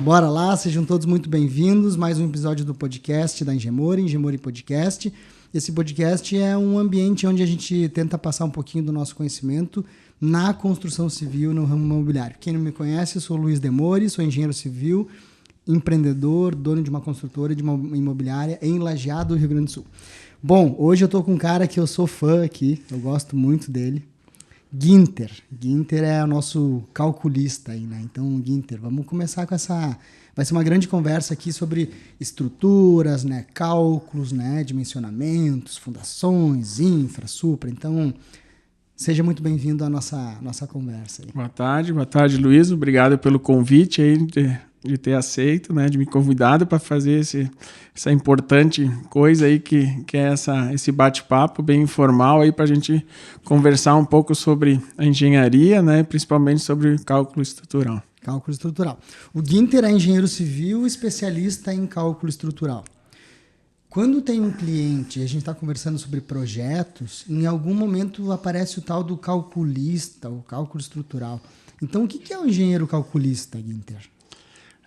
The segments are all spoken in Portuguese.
Bora lá, sejam todos muito bem-vindos. Mais um episódio do podcast da Engemori Podcast. Esse podcast é um ambiente onde a gente tenta passar um pouquinho do nosso conhecimento na construção civil no ramo imobiliário. Quem não me conhece, eu sou o Luiz Demori, sou engenheiro civil, empreendedor, dono de uma construtora, de uma imobiliária em Lajeado, Rio Grande do Sul. Bom, hoje eu tô com um cara que eu sou fã aqui, eu gosto muito dele. Guinter. Guinter é o nosso calculista aí, né? Então, Guinter, vamos começar com essa... Vai ser uma grande conversa aqui sobre estruturas, né? Cálculos, né? Dimensionamentos, fundações, infra, supra. Então, seja muito bem-vindo à nossa conversa aí. Boa tarde, Luiz. Obrigado pelo convite aí de ter aceito, né? De me convidado para fazer essa importante coisa aí que é esse bate-papo bem informal aí para a gente conversar um pouco sobre a engenharia, né? Principalmente sobre cálculo estrutural. Cálculo estrutural. O Guinter é engenheiro civil especialista em cálculo estrutural. Quando tem um cliente e a gente está conversando sobre projetos, em algum momento aparece o tal do calculista, o cálculo estrutural. Então, o que é o engenheiro calculista, Guinter?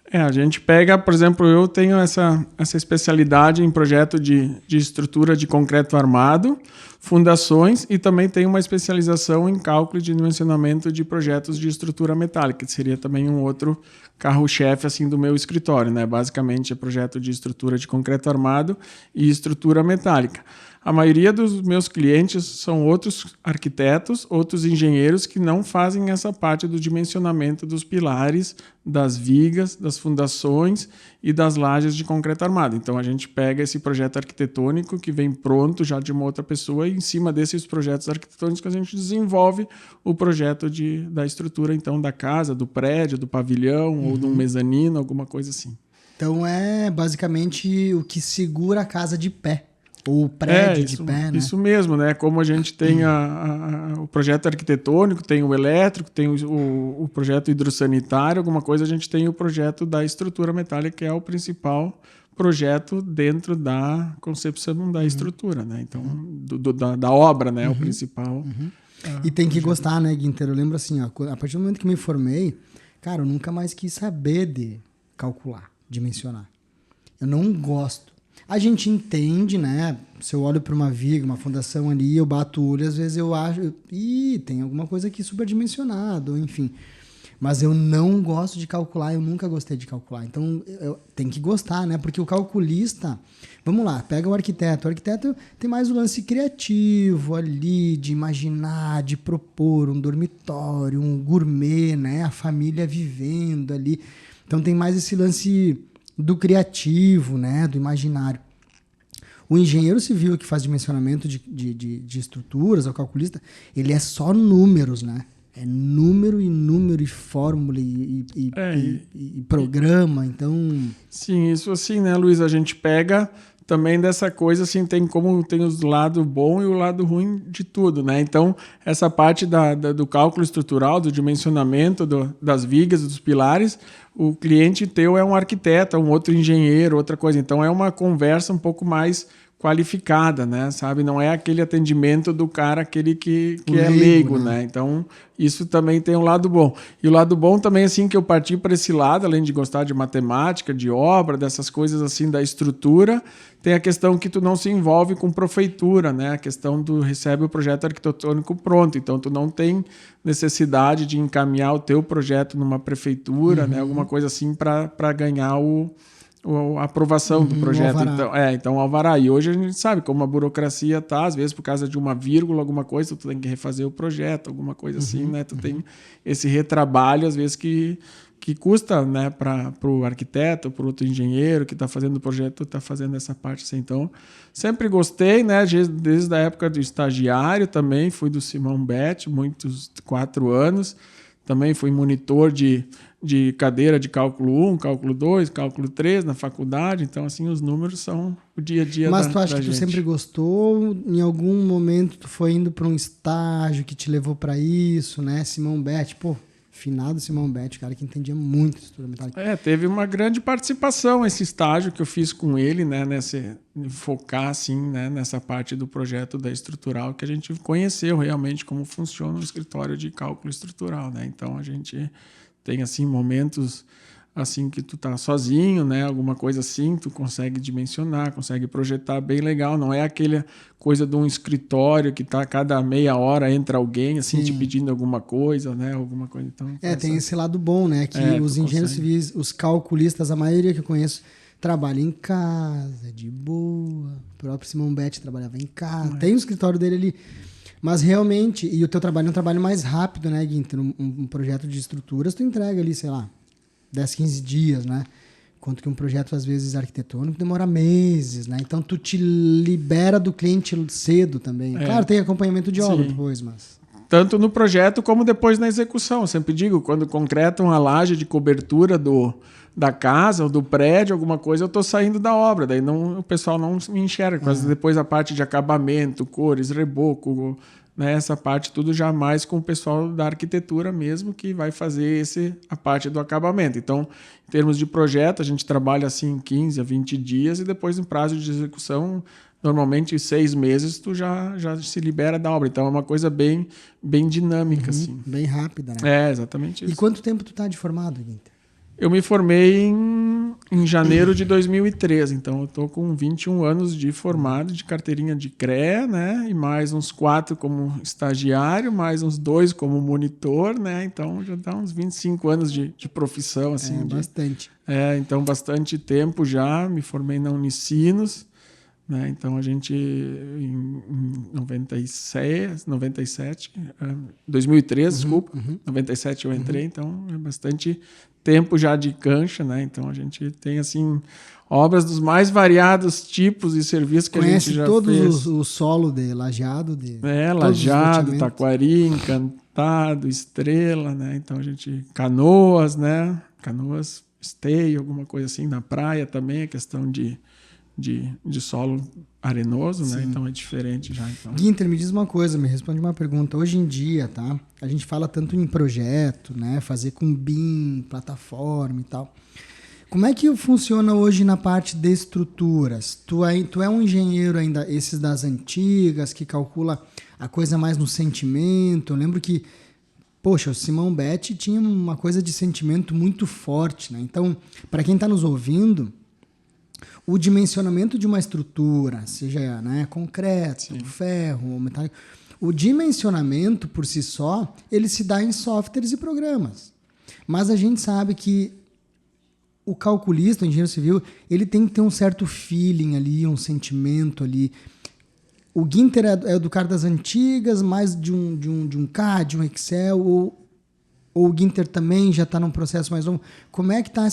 A gente pega, por exemplo, eu tenho essa especialidade em projeto de estrutura de concreto armado, fundações, e também tenho uma especialização em cálculo de dimensionamento de projetos de estrutura metálica, que seria também um outro carro-chefe assim, do meu escritório, né? Basicamente é projeto de estrutura de concreto armado e estrutura metálica. A maioria dos meus clientes são outros arquitetos, outros engenheiros que não fazem essa parte do dimensionamento dos pilares, das vigas, das fundações e das lajes de concreto armado. Então a gente pega esse projeto arquitetônico que vem pronto já de uma outra pessoa e em cima desses projetos arquitetônicos a gente desenvolve o projeto da estrutura então da casa, do prédio, do pavilhão ou de um mezanino, alguma coisa assim. Então é basicamente o que segura a casa de pé. O prédio de pé, né? Isso mesmo, né? Como a gente tem o projeto arquitetônico, tem o elétrico, tem o projeto hidrossanitário, alguma coisa, a gente tem o projeto da estrutura metálica, que é o principal projeto dentro da concepção da estrutura, né? Então, da obra, né? O principal. E tem que gostar, né, Guinter? Eu lembro assim, ó, a partir do momento que me formei, cara, eu nunca mais quis saber de calcular, dimensionar. Eu não gosto. A gente entende, né? Se eu olho para uma viga, uma fundação ali, eu bato o olho, às vezes eu acho, tem alguma coisa aqui superdimensionado, enfim. Mas eu não gosto de calcular, eu nunca gostei de calcular. Então, tem que gostar, né? Porque o calculista, vamos lá, pega o arquiteto. O arquiteto tem mais o lance criativo ali, de imaginar, de propor um dormitório, um gourmet, né? A família vivendo ali. Então, tem mais esse lance do criativo, né, do imaginário. O engenheiro civil que faz dimensionamento de estruturas, o calculista, ele é só números, né? É número e fórmula e programa, então... Sim, isso assim, né, Luiz? A gente pega também dessa coisa, assim, tem o lado bom e o lado ruim de tudo, né? Então, essa parte do cálculo estrutural, do dimensionamento das vigas, dos pilares, o cliente teu é um arquiteto, um outro engenheiro, outra coisa. Então, é uma conversa um pouco mais qualificada, né? Sabe? Não é aquele atendimento do cara, aquele que é leigo, né? Então, isso também tem um lado bom. E o lado bom também, assim, que eu parti para esse lado, além de gostar de matemática, de obra, dessas coisas assim, da estrutura, tem a questão que tu não se envolve com prefeitura, né? A questão do recebe o projeto arquitetônico pronto. Então, tu não tem necessidade de encaminhar o teu projeto numa prefeitura, né? Alguma coisa assim para ganhar a aprovação do projeto. Então o alvará. E hoje a gente sabe como a burocracia tá, às vezes por causa de uma vírgula, alguma coisa, tu tem que refazer o projeto, alguma coisa assim, né? Tu tem esse retrabalho, às vezes, que custa, né, para o arquiteto, para o outro engenheiro que está fazendo o projeto, está fazendo essa parte assim. Então, sempre gostei, né? Desde a época do estagiário também, fui do Simão Bet, 4 anos. Também fui monitor de cadeira de cálculo 1, cálculo 2, cálculo 3 na faculdade. Então, assim, os números são o dia a dia da gente. Mas tu acha que tu sempre gostou? Em algum momento tu foi indo para um estágio que te levou para isso, né? Simão Bet, pô, finado Simão Bet, cara que entendia muito de estrutura metálica. Teve uma grande participação esse estágio que eu fiz com ele, né? Focar, assim, né? Nessa parte do projeto da estrutural, que a gente conheceu realmente como funciona o escritório de cálculo estrutural, né? Então, a gente tem, assim, momentos assim que tu tá sozinho, né? Alguma coisa assim, tu consegue dimensionar, consegue projetar bem legal. Não é aquela coisa de um escritório que tá a cada meia hora entra alguém assim te pedindo alguma coisa, né? Alguma coisa. Então, tem esse lado bom, né? Que os engenheiros civis, os calculistas, a maioria que eu conheço, trabalha em casa, de boa. O próprio Simão Betti trabalhava em casa. Tem o escritório dele ali. Mas realmente, e o teu trabalho é um trabalho mais rápido, né, Guinter? Um projeto de estruturas, tu entrega ali, sei lá, 10, 15 dias, né? Enquanto que um projeto, às vezes, arquitetônico demora meses, né? Então, tu te libera do cliente cedo também. Claro, tem acompanhamento de obra depois, mas... Tanto no projeto como depois na execução. Eu sempre digo, quando concretam a laje de cobertura da casa ou do prédio, alguma coisa, eu estou saindo da obra. Daí o pessoal não me enxerga. Mas depois a parte de acabamento, cores, reboco, né, essa parte tudo já mais com o pessoal da arquitetura mesmo que vai fazer a parte do acabamento. Então, em termos de projeto, a gente trabalha assim 15 a 20 dias e depois em prazo de execução, normalmente 6 meses, tu já se libera da obra. Então, é uma coisa bem dinâmica. Assim. Bem rápida, né? É, exatamente isso. E quanto tempo tu tá de formado, Guinter? Eu me formei em janeiro de 2013, então eu estou com 21 anos de formado, de carteirinha de CREA, né? E mais uns 4 como estagiário, mais uns 2 como monitor, né? Então já dá uns 25 anos de profissão, assim. Bastante. Então bastante tempo já, me formei na Unicinos, né? Então a gente em 2003, desculpa, 97 eu entrei, então é bastante tempo já de cancha, né? Então a gente tem assim obras dos mais variados tipos e serviços que conhece a gente já todos fez. o solo de Lajeado, Lajeado, Taquari, Encantado, Estrela, né? Então a gente Canoas, né? Canoas, Esteio, alguma coisa assim na praia também, a questão de solo arenoso, né? Então é diferente já. Então. Guinter, me diz uma coisa, me responde uma pergunta. Hoje em dia, tá? A gente fala tanto em projeto, né? Fazer com BIM, plataforma e tal. Como é que funciona hoje na parte de estruturas? Tu é um engenheiro ainda, esses das antigas, que calcula a coisa mais no sentimento. Eu lembro que, poxa, o Simão Betti tinha uma coisa de sentimento muito forte, né? Então, para quem está nos ouvindo, o dimensionamento de uma estrutura, seja, né, concreto, ferro ou metálico, o dimensionamento por si só, ele se dá em softwares e programas. Mas a gente sabe que o calculista, o engenheiro civil, ele tem que ter um certo feeling ali, um sentimento ali. O Guinter é do cara das antigas, mais de um CAD, de um Excel, ou o Guinter também já está num processo mais longo. Como é que está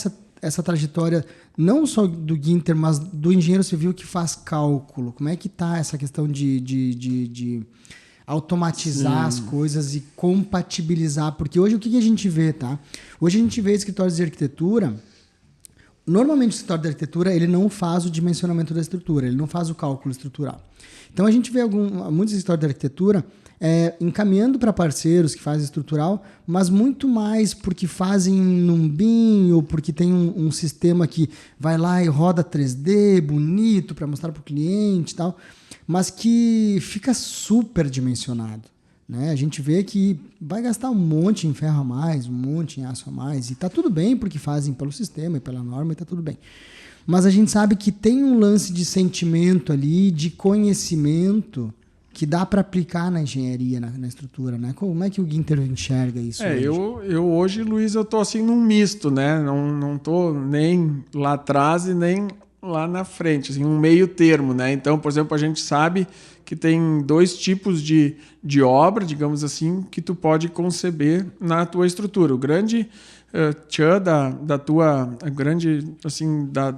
essa trajetória, não só do Guinter, mas do engenheiro civil que faz cálculo? Como é que está essa questão de automatizar as coisas e compatibilizar? Porque hoje o que a gente vê, tá? Hoje a gente vê escritórios de arquitetura. Normalmente o escritório de arquitetura ele não faz o dimensionamento da estrutura, ele não faz o cálculo estrutural. Então a gente vê muitos escritórios de arquitetura encaminhando para parceiros que fazem estrutural, mas muito mais porque fazem num BIM ou porque tem um sistema que vai lá e roda 3D bonito para mostrar para o cliente e tal, mas que fica super dimensionado. Né? A gente vê que vai gastar um monte em ferro a mais, um monte em aço a mais, e tá tudo bem porque fazem pelo sistema e pela norma e tá tudo bem. Mas a gente sabe que tem um lance de sentimento ali, de conhecimento que dá para aplicar na engenharia, na estrutura, né? Como é que o Guinter enxerga isso hoje? Eu hoje, Luiz, eu tô assim num misto, né? Não tô nem lá atrás e nem lá na frente, assim, um meio termo, né? Então, por exemplo, a gente sabe que tem 2 tipos de obra, digamos assim, que tu pode conceber na tua estrutura. O grande tchan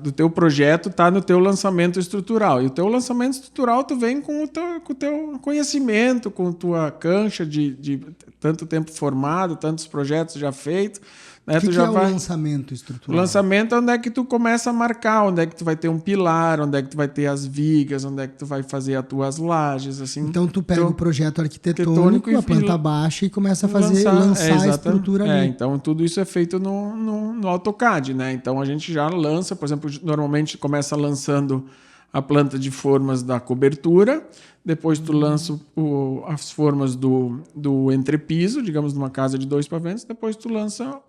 do teu projeto está no teu lançamento estrutural. E o teu lançamento estrutural tu vem com o teu conhecimento, com a tua cancha de tanto tempo formado, tantos projetos já feitos. Né? O que é o lançamento estrutural? O lançamento é onde é que tu começa a marcar, onde é que tu vai ter um pilar, onde é que tu vai ter as vigas, onde é que tu vai fazer as tuas lajes. Assim. Então tu pega o projeto arquitetônico, a planta baixa e começa a lançar a estrutura ali. Então tudo isso é feito no AutoCAD. Né? Então a gente já lança, por exemplo, normalmente começa lançando a planta de formas da cobertura, depois tu lança as formas do entrepiso, digamos, numa casa de 2 pavimentos, depois tu lança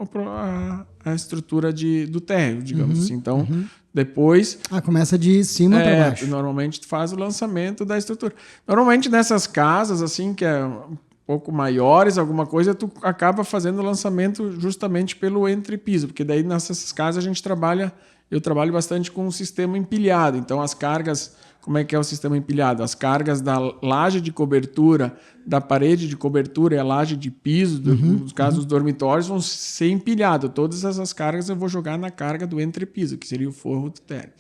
a estrutura do térreo, digamos assim. Então, depois... começa de cima para baixo. Normalmente tu faz o lançamento da estrutura. Normalmente nessas casas, assim, que é um pouco maiores, alguma coisa, tu acaba fazendo o lançamento justamente pelo entrepiso, porque daí nessas casas eu trabalho bastante com um sistema empilhado. Então, as cargas... Como é que é o sistema empilhado? As cargas da laje de cobertura, da parede de cobertura e a laje de piso, no caso dos dormitórios, vão ser empilhadas. Todas essas cargas eu vou jogar na carga do entrepiso, que seria o forro do térreo.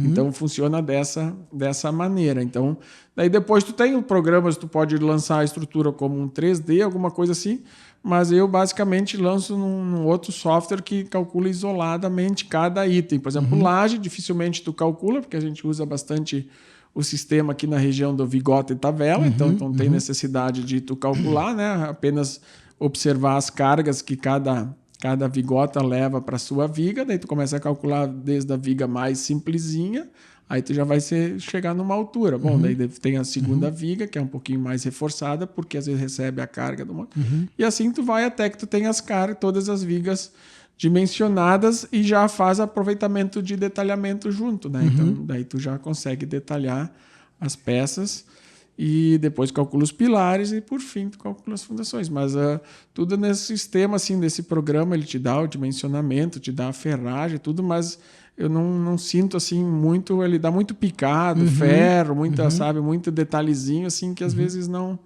Então, funciona dessa maneira. Então, daí depois tu tem programas, tu pode lançar a estrutura como um 3D, alguma coisa assim, mas eu basicamente lanço num outro software que calcula isoladamente cada item. Por exemplo, laje, dificilmente tu calcula, porque a gente usa bastante o sistema aqui na região do Vigota e Tavela, então não tem necessidade de tu calcular, né? Apenas observar as cargas que cada vigota leva para a sua viga, daí tu começa a calcular desde a viga mais simplesinha, aí tu já vai chegar numa altura. Bom, daí tem a segunda viga, que é um pouquinho mais reforçada, porque às vezes recebe a carga de uma... E assim tu vai até que tu tenha todas as vigas dimensionadas e já faz aproveitamento de detalhamento junto, né? Então, daí tu já consegue detalhar as peças e depois calcula os pilares e, por fim, tu calcula as fundações. Mas tudo nesse sistema, assim, desse programa, ele te dá o dimensionamento, te dá a ferragem, tudo, mas eu não sinto, assim, muito... Ele dá muito picado, ferro, sabe, muito detalhezinho, assim, que às vezes não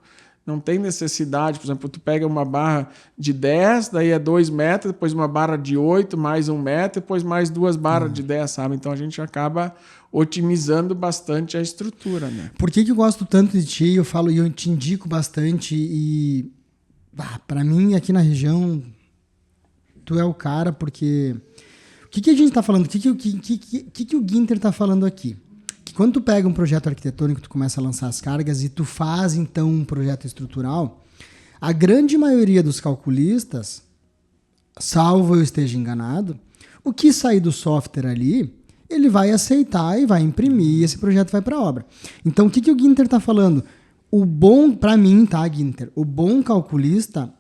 tem necessidade. Por exemplo, tu pega uma barra de 10, daí é 2 metros, depois uma barra de 8, mais 1 metro, depois mais 2 barras de 10, sabe? Então a gente acaba otimizando bastante a estrutura, né? Por que eu gosto tanto de ti? Eu falo e eu te indico bastante e para mim aqui na região tu é o cara, porque o que a gente tá falando? O que o Guinter tá falando aqui? Que quando tu pega um projeto arquitetônico, tu começa a lançar as cargas e tu faz, então, um projeto estrutural, a grande maioria dos calculistas, salvo eu esteja enganado, o que sair do software ali, ele vai aceitar e vai imprimir e esse projeto vai para a obra. Então, o que o Guinter está falando? O bom, para mim, tá, Guinter? O bom calculista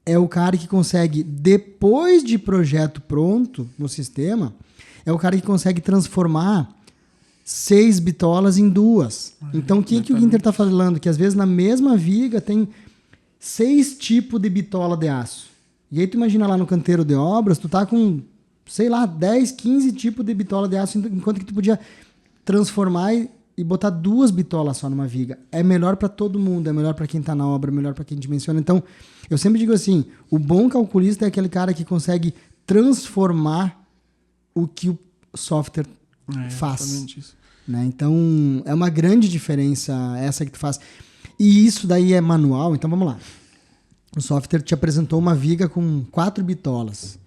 é o cara que consegue, depois de projeto pronto no sistema, é o cara que consegue transformar 6 bitolas em 2. Então, o que o Guinter está falando? Que às vezes na mesma viga tem 6 tipos de bitola de aço. E aí tu imagina lá no canteiro de obras, tu tá com, sei lá, 10, 15 tipos de bitola de aço, enquanto que tu podia transformar e botar 2 bitolas só numa viga. É melhor para todo mundo, é melhor para quem tá na obra, é melhor para quem dimensiona. Então, eu sempre digo assim, o bom calculista é aquele cara que consegue transformar o que o software faz. Isso. Né? Então, é uma grande diferença essa que tu faz. E isso daí é manual, então vamos lá. O software te apresentou uma viga com 4 bitolas.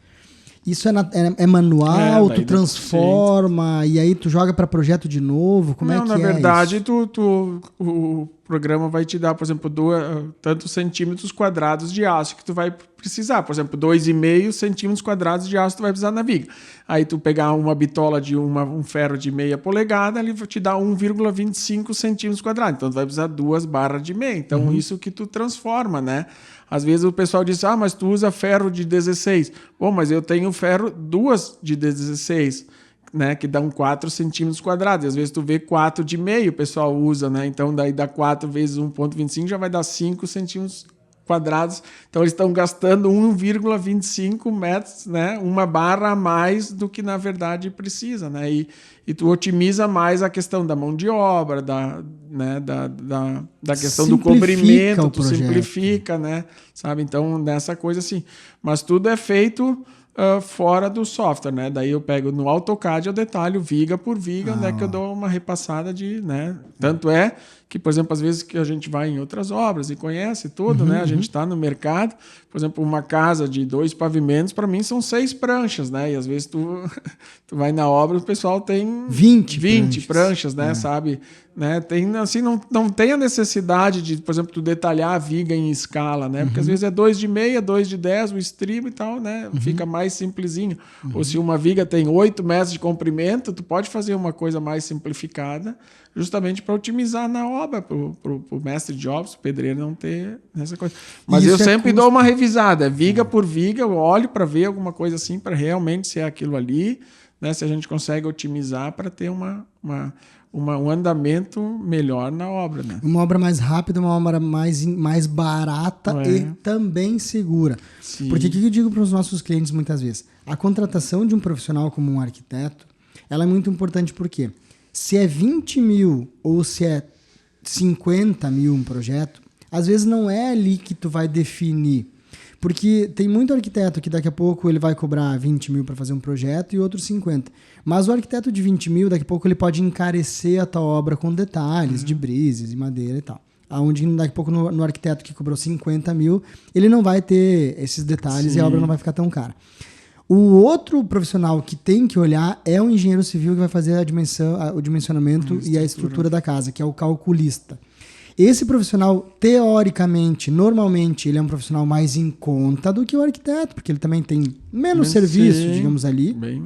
Isso é manual, tu transforma e aí tu joga para projeto de novo? Como é que é? Na verdade, o programa vai te dar, por exemplo, tantos centímetros quadrados de aço que tu vai precisar. Por exemplo, 2,5 centímetros quadrados de aço tu vai precisar na viga. Aí tu pegar uma bitola de um ferro de meia polegada, ele vai te dar 1,25 centímetros quadrados. Então tu vai precisar 2 barras de meia. Então isso que tu transforma, né? Às vezes o pessoal diz, mas tu usa ferro de 16. Bom, mas eu tenho ferro 2 de 16, né, que dão 4 centímetros quadrados. E às vezes tu vê 4 de meio o pessoal usa, né? Então daí dá 4 vezes 1,25 já vai dar 5 centímetros quadrados. Então eles estão gastando 1,25 metros, né? Uma barra a mais do que na verdade precisa, né? E tu otimiza mais a questão da mão de obra, da questão do cobrimento, tu simplifica, né? Sabe? Então, nessa coisa assim. Mas tudo é feito fora do software, né? Daí eu pego no AutoCAD, eu detalho viga por viga, onde é que eu dou uma repassada de, né? Tanto é que, por exemplo, às vezes que a gente vai em outras obras e conhece tudo, né? A gente está no mercado, por exemplo, uma casa de 2 pavimentos, para mim são 6 pranchas, né? E às vezes tu vai na obra, o pessoal tem 20 pranchas, né? Sabe? Né? Tem, assim, não tem a necessidade de, por exemplo, tu detalhar a viga em escala, né? Porque às vezes é 2 de meia, 2 de 10, o estribo e tal, né? Fica mais simplesinho. Ou se uma viga tem 8 metros de comprimento, tu pode fazer uma coisa mais simplificada, justamente para otimizar na obra, pro mestre de obras, pro pedreiro não ter essa coisa. Mas Isso eu sempre custo. dou uma revisada, viga por viga, eu olho para ver alguma coisa assim, para realmente ser aquilo ali, né? Se a gente consegue otimizar para ter um andamento melhor na obra, né? Uma obra mais rápida, uma obra mais barata e também segura. Sim. Porque o que eu digo para os nossos clientes muitas vezes? A contratação de um profissional como um arquiteto, ela é muito importante porque se é 20 mil ou se é 50 mil um projeto, às vezes não é ali que tu vai definir. Porque tem muito arquiteto que daqui a pouco ele vai cobrar 20 mil para fazer um projeto e outro 50. Mas o arquiteto de 20 mil, daqui a pouco ele pode encarecer a tua obra com detalhes de brises e madeira e tal. Aonde daqui a pouco no arquiteto que cobrou 50 mil, ele não vai ter esses detalhes. Sim. E a obra não vai ficar tão cara. O outro profissional que tem que olhar é o engenheiro civil que vai fazer o dimensionamento e a estrutura da casa, que é o calculista. Esse profissional, teoricamente, normalmente, ele é um profissional mais em conta do que o arquiteto, porque ele também tem menos serviço, digamos ali. Bem.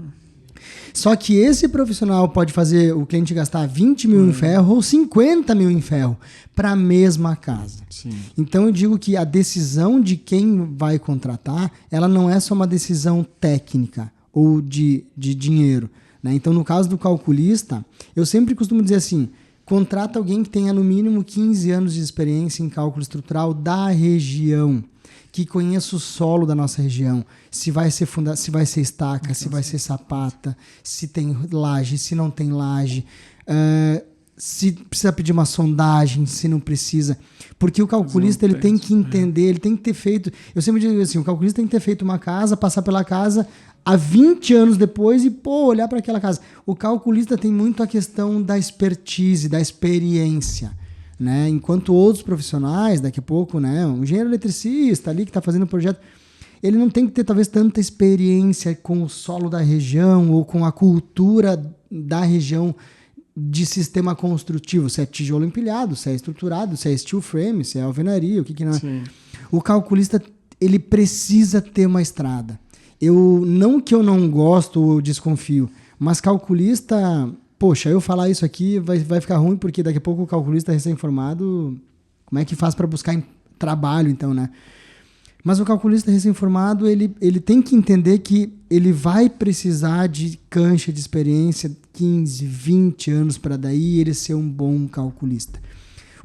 Só que esse profissional pode fazer o cliente gastar 20 mil em ferro ou 50 mil em ferro para a mesma casa. Sim. Então eu digo que a decisão de quem vai contratar, ela não é só uma decisão técnica ou de dinheiro, né? Então no caso do calculista, eu sempre costumo dizer assim, contrata alguém que tenha no mínimo 15 anos de experiência em cálculo estrutural da região, que conheça o solo da nossa região, se vai ser se vai ser estaca, se vai ser sapata, se tem laje, se não tem laje, se precisa pedir uma sondagem, se não precisa. Porque o calculista ele tem que entender, ele tem que ter feito... Eu sempre digo assim, o calculista tem que ter feito uma casa, passar pela casa há 20 anos depois e, olhar para aquela casa. O calculista tem muito a questão da expertise, da experiência, né? Enquanto outros profissionais, daqui a pouco, né, um engenheiro eletricista ali que está fazendo o projeto, ele não tem que ter talvez tanta experiência com o solo da região ou com a cultura da região de sistema construtivo, se é tijolo empilhado, se é estruturado, se é steel frame, se é alvenaria, o que não é. Sim. O calculista, ele precisa ter uma estrada. Não que eu não gosto ou desconfio, mas calculista... Poxa, eu falar isso aqui vai ficar ruim, porque daqui a pouco o calculista recém-formado, como é que faz para buscar trabalho, então, né? Mas o calculista recém-formado, ele tem que entender que ele vai precisar de cancha de experiência, 15, 20 anos para daí ele ser um bom calculista.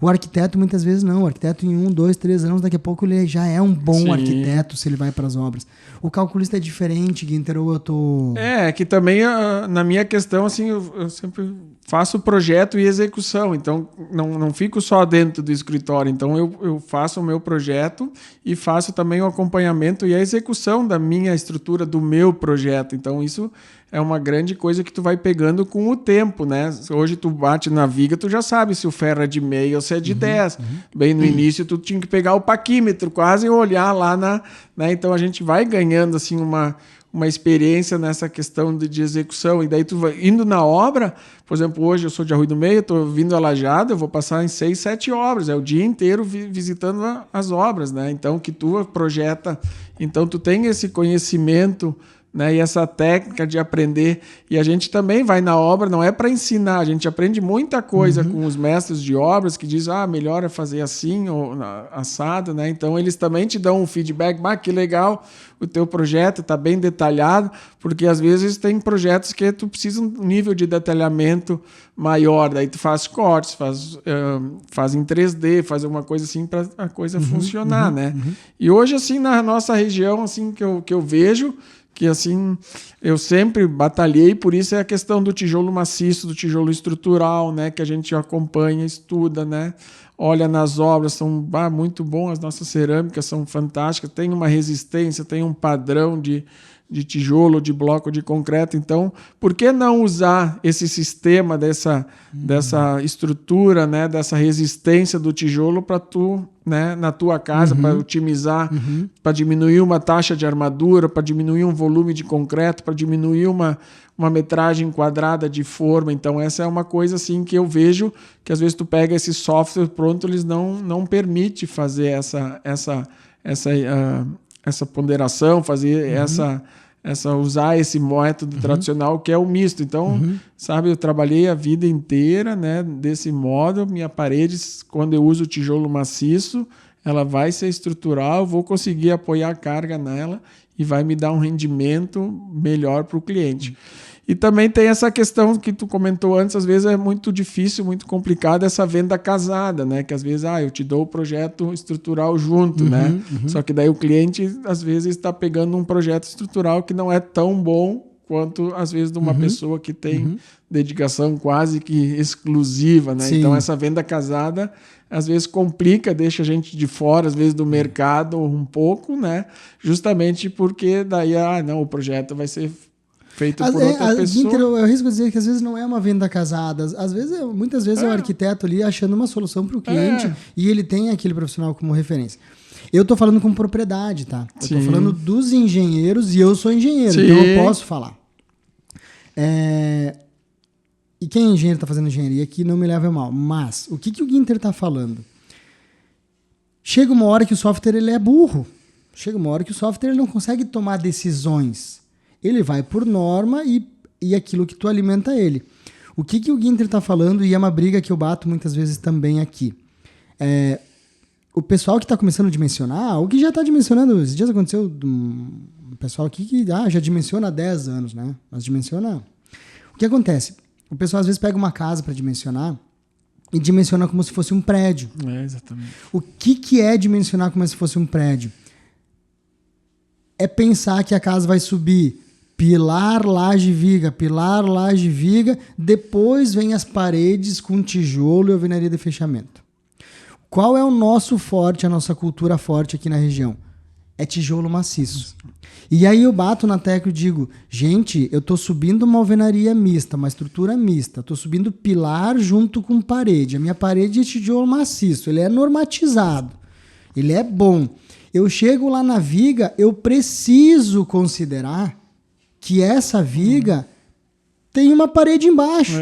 O arquiteto, muitas vezes, não. O arquiteto, em 1, 2, 3 anos, daqui a pouco ele já é um bom arquiteto se ele vai para as obras. O calculista é diferente, Guinter, ou eu tô... Que também, na minha questão, assim, eu sempre faço projeto e execução. Então, não fico só dentro do escritório. Então, eu faço o meu projeto e faço também o acompanhamento e a execução da minha estrutura, do meu projeto. Então, isso... é uma grande coisa que tu vai pegando com o tempo, né? Hoje tu bate na viga, tu já sabe se o ferro é de meia ou se é de 10. Bem no início tu tinha que pegar o paquímetro quase e olhar lá né? Então a gente vai ganhando assim uma experiência nessa questão de execução. E daí tu vai indo na obra, por exemplo, hoje eu sou de Arroio do Meio, estou vindo a Lajeado, eu vou passar em 6, 7 obras. É o dia inteiro visitando as obras, né? Então que tu projeta, então tu tem esse conhecimento, né, e essa técnica de aprender, e a gente também vai na obra, não é para ensinar, a gente aprende muita coisa com os mestres de obras que dizem, melhor é fazer assim ou assado, né? Então eles também te dão um feedback, que legal, o teu projeto está bem detalhado, porque às vezes tem projetos que tu precisa um nível de detalhamento maior, daí tu faz cortes, faz em 3D, faz alguma coisa assim para a coisa funcionar, né? E hoje assim na nossa região assim que eu vejo que assim, eu sempre batalhei, por isso é a questão do tijolo maciço, do tijolo estrutural, né, que a gente acompanha, estuda, né, olha nas obras, são muito bom, as nossas cerâmicas são fantásticas, tem uma resistência, tem um padrão de tijolo, de bloco de concreto, então, por que não usar esse sistema dessa estrutura, né, dessa resistência do tijolo para tu, né, na tua casa, para otimizar, para diminuir uma taxa de armadura, para diminuir um volume de concreto, para diminuir uma metragem quadrada de forma. Então essa é uma coisa assim que eu vejo que às vezes tu pega esse software pronto, eles não permite fazer essa ponderação, fazer usar esse método tradicional que é o misto. Então, sabe, eu trabalhei a vida inteira, né, desse modo. Minha parede, quando eu uso tijolo maciço, ela vai ser estrutural, vou conseguir apoiar a carga nela e vai me dar um rendimento melhor para o cliente. E também tem essa questão que tu comentou antes, às vezes é muito difícil, muito complicado essa venda casada, né? Que às vezes, eu te dou o projeto estrutural junto, né? Só que daí o cliente, às vezes, está pegando um projeto estrutural que não é tão bom quanto, às vezes, de uma pessoa que tem dedicação quase que exclusiva, né? Então, essa venda casada, às vezes, complica, deixa a gente de fora, às vezes, do mercado um pouco, né? Justamente porque daí, o projeto vai ser feito por outra pessoa. Eu arrisco dizer que às vezes não é uma venda casada. Muitas vezes é o arquiteto ali achando uma solução para o cliente e ele tem aquele profissional como referência. Eu estou falando com propriedade, tá? Eu estou falando dos engenheiros e eu sou engenheiro, então eu posso falar. E quem é engenheiro está fazendo engenharia aqui não me leva a mal. Mas o que o Guinter está falando? Chega uma hora que o software ele é burro. Chega uma hora que o software ele não consegue tomar decisões. Ele vai por norma e aquilo que tu alimenta ele. O que o Guinter está falando, e é uma briga que eu bato muitas vezes também aqui. O pessoal que está começando a dimensionar, ou que já está dimensionando, esses dias aconteceu um pessoal aqui que já dimensiona há 10 anos, né? Mas dimensiona... O que acontece? O pessoal às vezes pega uma casa para dimensionar e dimensiona como se fosse um prédio. Exatamente. O que é dimensionar como se fosse um prédio? É pensar que a casa vai subir pilar, laje, viga, depois vem as paredes com tijolo e alvenaria de fechamento. Qual é o nosso forte, a nossa cultura forte aqui na região? É tijolo maciço. E aí eu bato na tecla e digo, gente, eu estou subindo uma alvenaria mista, uma estrutura mista, estou subindo pilar junto com parede. A minha parede é tijolo maciço, ele é normatizado, ele é bom. Eu chego lá na viga, eu preciso considerar que essa viga tem uma parede embaixo.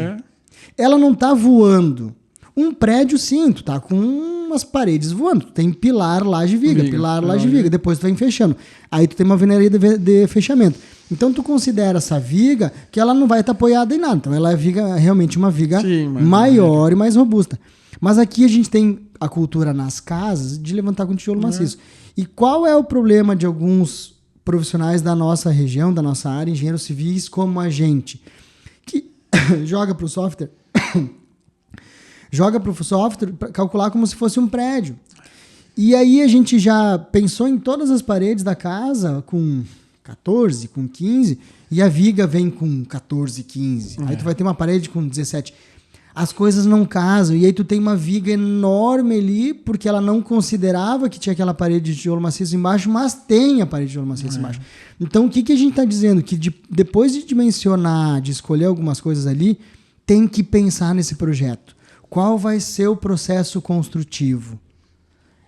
Ela não está voando. Um prédio, sim, tu tá com umas paredes voando. Tu tem pilar, laje, viga, pilar, laje, viga. Depois tu vem fechando. Aí tu tem uma alvenaria de fechamento. Então tu considera essa viga que ela não vai estar apoiada em nada. Então ela é realmente uma viga maior e mais robusta. Mas aqui a gente tem a cultura nas casas de levantar com tijolo maciço. E qual é o problema de alguns profissionais da nossa região, da nossa área, engenheiros civis como a gente, que joga para o software para calcular como se fosse um prédio. E aí a gente já pensou em todas as paredes da casa com 14, com 15, e a viga vem com 14, 15. Aí tu vai ter uma parede com 17. As coisas não casam, e aí tu tem uma viga enorme ali, porque ela não considerava que tinha aquela parede de tijolo maciço embaixo, mas tem a parede de tijolo maciço embaixo. Então o que a gente está dizendo? Que depois de dimensionar, de escolher algumas coisas ali, tem que pensar nesse projeto. Qual vai ser o processo construtivo?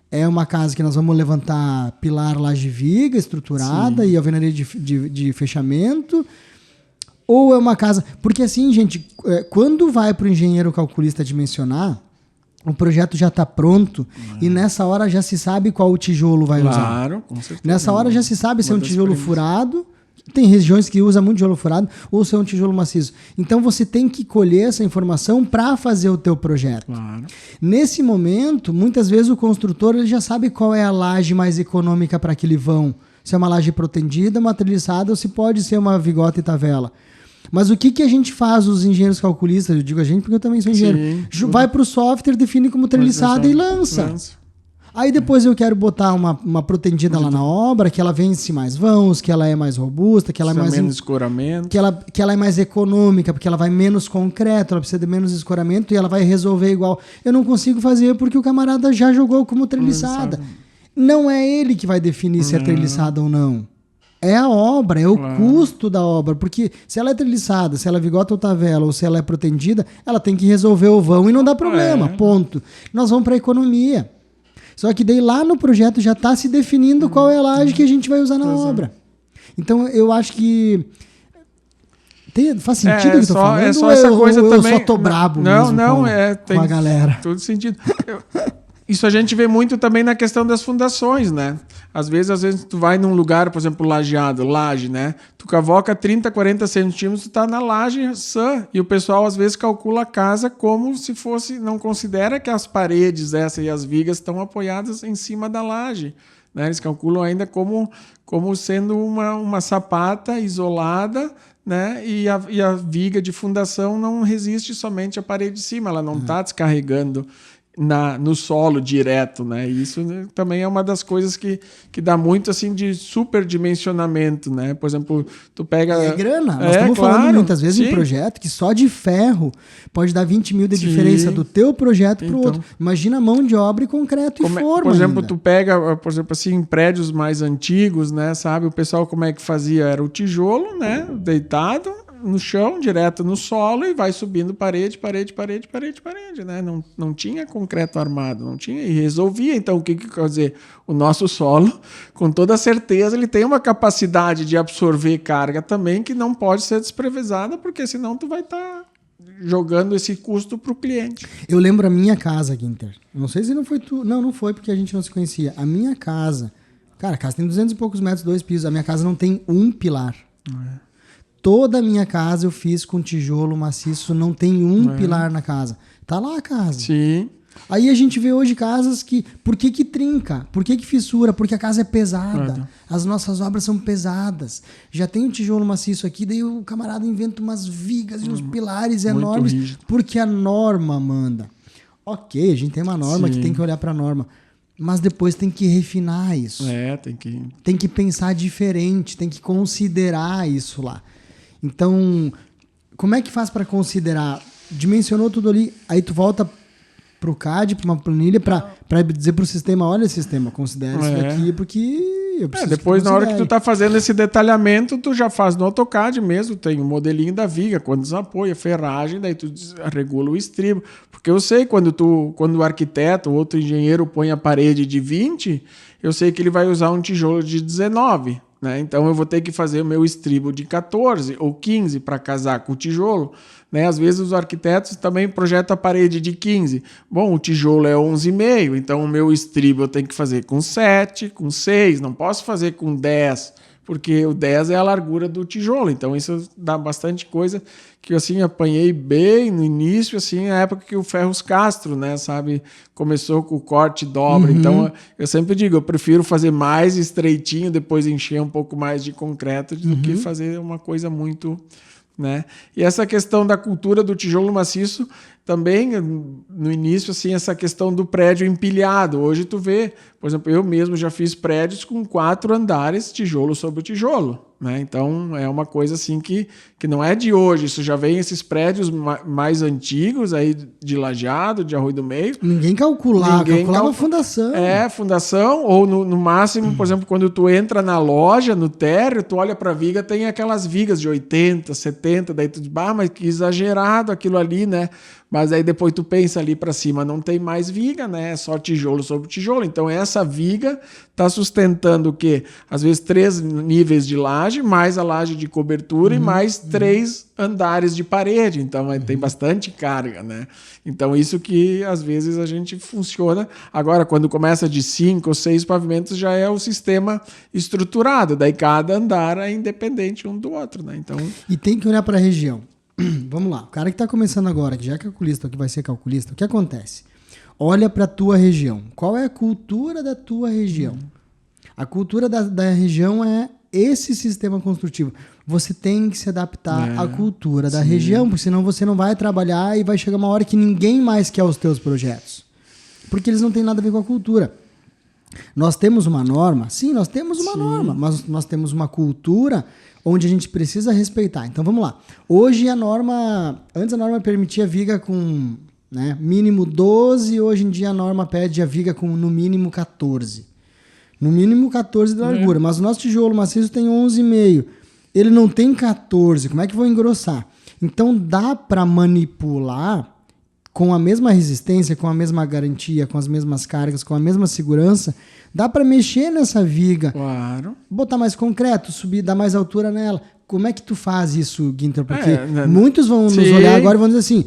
É uma casa que nós vamos levantar pilar, laje, viga estruturada e alvenaria de fechamento? Ou é uma casa... Porque assim, gente, quando vai para o engenheiro calculista dimensionar, o projeto já está pronto e nessa hora já se sabe qual o tijolo vai usar. Claro, com certeza. Nessa hora já se sabe se é um tijolo furado, tem regiões que usam muito tijolo furado, ou se é um tijolo maciço. Então você tem que colher essa informação para fazer o teu projeto. Claro. Nesse momento, muitas vezes o construtor ele já sabe qual é a laje mais econômica para aquele vão. Se é uma laje protendida, uma treliçada, ou se pode ser uma vigota e tavela. Mas o que a gente faz, os engenheiros calculistas, eu digo a gente porque eu também sou engenheiro, vai para o software, define como treliçada e lança. Aí depois eu quero botar uma protendida lá na obra, que ela vence mais vãos, que ela é mais robusta, que ela é mais... menos escoramento. Que ela é mais econômica, porque ela vai menos concreto, ela precisa de menos escoramento e ela vai resolver igual. Eu não consigo fazer porque o camarada já jogou como treliçada. Não é ele que vai definir se é treliçada ou não. É a obra, é o custo da obra. Porque se ela é treliçada, se ela é vigota ou tavela, ou se ela é protendida, ela tem que resolver o vão e não dá problema, ponto. Nós vamos para a economia. Só que daí lá no projeto já está se definindo qual é a laje que a gente vai usar na obra. Então eu acho que... faz sentido o que eu tô falando? É só essa coisa ou também. Eu só tô brabo mesmo tem com a galera. Todo sentido. Isso a gente vê muito também na questão das fundações, né? Às vezes tu vai num lugar, por exemplo, laje, né? Tu cavoca 30, 40 centímetros, tu tá na laje sã. E o pessoal, às vezes, calcula a casa como se fosse... Não considera que as paredes e as vigas estão apoiadas em cima da laje. Né? Eles calculam ainda como sendo uma sapata isolada, né? E a viga de fundação não resiste somente à parede de cima, ela não está descarregando no solo direto, né? E isso, né, também é uma das coisas que dá muito assim de superdimensionamento, né? Por exemplo, tu pega... É grana. Nós estamos falando muitas vezes em projeto que só de ferro pode dar 20 mil de diferença do teu projeto para o outro. Imagina a mão de obra e concreto e forma. Por exemplo, ainda. tu pega, por exemplo, assim, em prédios mais antigos, né? Sabe, o pessoal como é que fazia? Era o tijolo, né? Deitado no chão, direto no solo, e vai subindo parede, né? Não tinha concreto armado, não tinha, e resolvia. Então, o que quer dizer? O nosso solo, com toda certeza, ele tem uma capacidade de absorver carga também que não pode ser desprevezada, porque senão tu vai estar jogando esse custo para o cliente. Eu lembro a minha casa, Guinter. Não sei se não foi tu. Não foi porque a gente não se conhecia. A minha casa, cara, a casa tem 200 e poucos metros, 2 pisos. A minha casa não tem um pilar. Toda a minha casa eu fiz com tijolo maciço, não tem um pilar na casa. Tá lá a casa. Sim. Aí a gente vê hoje casas que... Por que trinca? Por que fissura? Porque a casa é pesada. As nossas obras são pesadas. Já tem um tijolo maciço aqui, daí o camarada inventa umas vigas e uns pilares enormes, rígido. Porque a norma manda. Ok, a gente tem uma norma que tem que olhar para a norma. Mas depois tem que refinar isso. Tem que pensar diferente, tem que considerar isso lá. Então, como é que faz para considerar? Dimensionou tudo ali, aí tu volta pro CAD, para uma planilha, para dizer pro sistema, olha, sistema, considera isso daqui, porque eu preciso. Depois, na hora que tu tá fazendo esse detalhamento, tu já faz no AutoCAD mesmo, tem o modelinho da viga, quantos apoia, ferragem, daí tu regula o estribo. Porque eu sei, quando o arquiteto ou outro engenheiro põe a parede de 20, eu sei que ele vai usar um tijolo de 19. Né? Então eu vou ter que fazer o meu estribo de 14 ou 15 para casar com o tijolo. Né? Às vezes os arquitetos também projetam a parede de 15. Bom, o tijolo é 11,5, então o meu estribo eu tenho que fazer com 7, com 6, não posso fazer com 10, porque o 10 é a largura do tijolo. Então isso dá bastante coisa que eu assim, apanhei bem no início, assim, na época que o Ferros Castro, né, sabe, começou com o corte e dobra. Então eu sempre digo, eu prefiro fazer mais estreitinho, depois encher um pouco mais de concreto do que fazer uma coisa muito... Né? E essa questão da cultura do tijolo maciço também, no início, assim, essa questão do prédio empilhado. Hoje tu vê, por exemplo, eu mesmo já fiz prédios com 4 andares, tijolo sobre tijolo. Né? Então é uma coisa assim que não é de hoje, isso já vem esses prédios mais antigos aí de Lajeado, de Arroio do Meio. Ninguém calculava a fundação. Fundação, ou no máximo, por exemplo, quando tu entra na loja, no térreo, tu olha para a viga, tem aquelas vigas de 80, 70, daí tu diz, mas que exagerado aquilo ali, né? Mas aí depois tu pensa ali para cima, não tem mais viga, né? É só tijolo sobre tijolo. Então essa viga está sustentando o quê? Às vezes 3 níveis de laje, mais a laje de cobertura e mais 3 andares de parede. Então tem bastante carga, né? Então isso que às vezes a gente funciona. Agora, quando começa de 5 ou 6 pavimentos, já é o sistema estruturado. Daí cada andar é independente um do outro, né? Então... E tem que olhar para a região. Vamos lá, o cara que está começando agora, que já é calculista ou que vai ser calculista, o que acontece? Olha para a tua região. Qual é a cultura da tua região? A cultura da região é esse sistema construtivo. Você tem que se adaptar à cultura da região, porque senão você não vai trabalhar e vai chegar uma hora que ninguém mais quer os teus projetos. Porque eles não têm nada a ver com a cultura. Nós temos uma norma? Sim, nós temos uma norma, mas nós temos uma cultura onde a gente precisa respeitar. Então vamos lá. Hoje antes a norma permitia viga com mínimo 12, hoje em dia a norma pede a viga com no mínimo 14. No mínimo 14 de largura, mas o nosso tijolo maciço tem 11,5. Ele não tem 14, como é que vou engrossar? Então dá para manipular com a mesma resistência, com a mesma garantia, com as mesmas cargas, com a mesma segurança, dá para mexer nessa viga, botar mais concreto, subir, dar mais altura nela. Como é que tu faz isso, Guinter? Porque muitos vão nos olhar agora e vão dizer assim,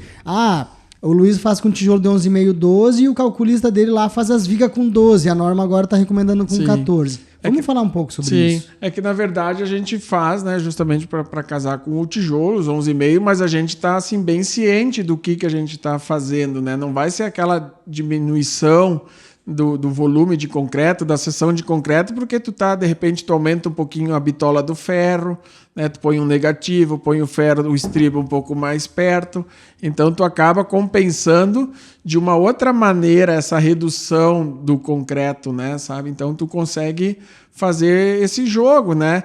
o Luiz faz com tijolo de 11,5, 12 e o calculista dele lá faz as vigas com 12. A norma agora está recomendando com 14. Vamos falar um pouco sobre isso. É que, na verdade, a gente faz, né, justamente para casar com o tijolo, os 11,5, mas a gente está assim, bem ciente do que a gente está fazendo. Né? Não vai ser aquela diminuição do volume de concreto, da seção de concreto, porque de repente, tu aumenta um pouquinho a bitola do ferro, né? Tu põe um negativo, põe o ferro, o estribo um pouco mais perto. Então, tu acaba compensando de uma outra maneira essa redução do concreto, né? Sabe? Então, tu consegue fazer esse jogo, né?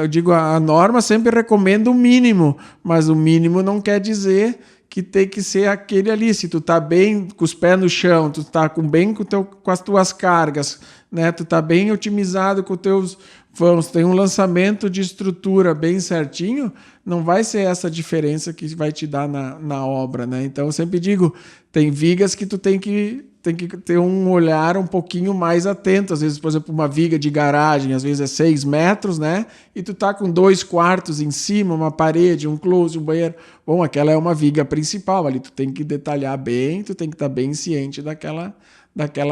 Eu digo, a norma sempre recomenda o mínimo, mas o mínimo não quer dizer que tem que ser aquele ali. Se tu tá bem com os pés no chão, tu tá bem com as tuas cargas, né? Tu tá bem otimizado com os teus vãos, tem um lançamento de estrutura bem certinho, não vai ser essa diferença que vai te dar na obra, né? Então, eu sempre digo, tem vigas que tu tem que ter um olhar um pouquinho mais atento. Às vezes, por exemplo, uma viga de garagem, às vezes é 6 metros, né? E tu tá com 2 quartos em cima, uma parede, um closet, um banheiro. Bom, aquela é uma viga principal, ali tu tem que detalhar bem, tu tem que estar bem ciente daquela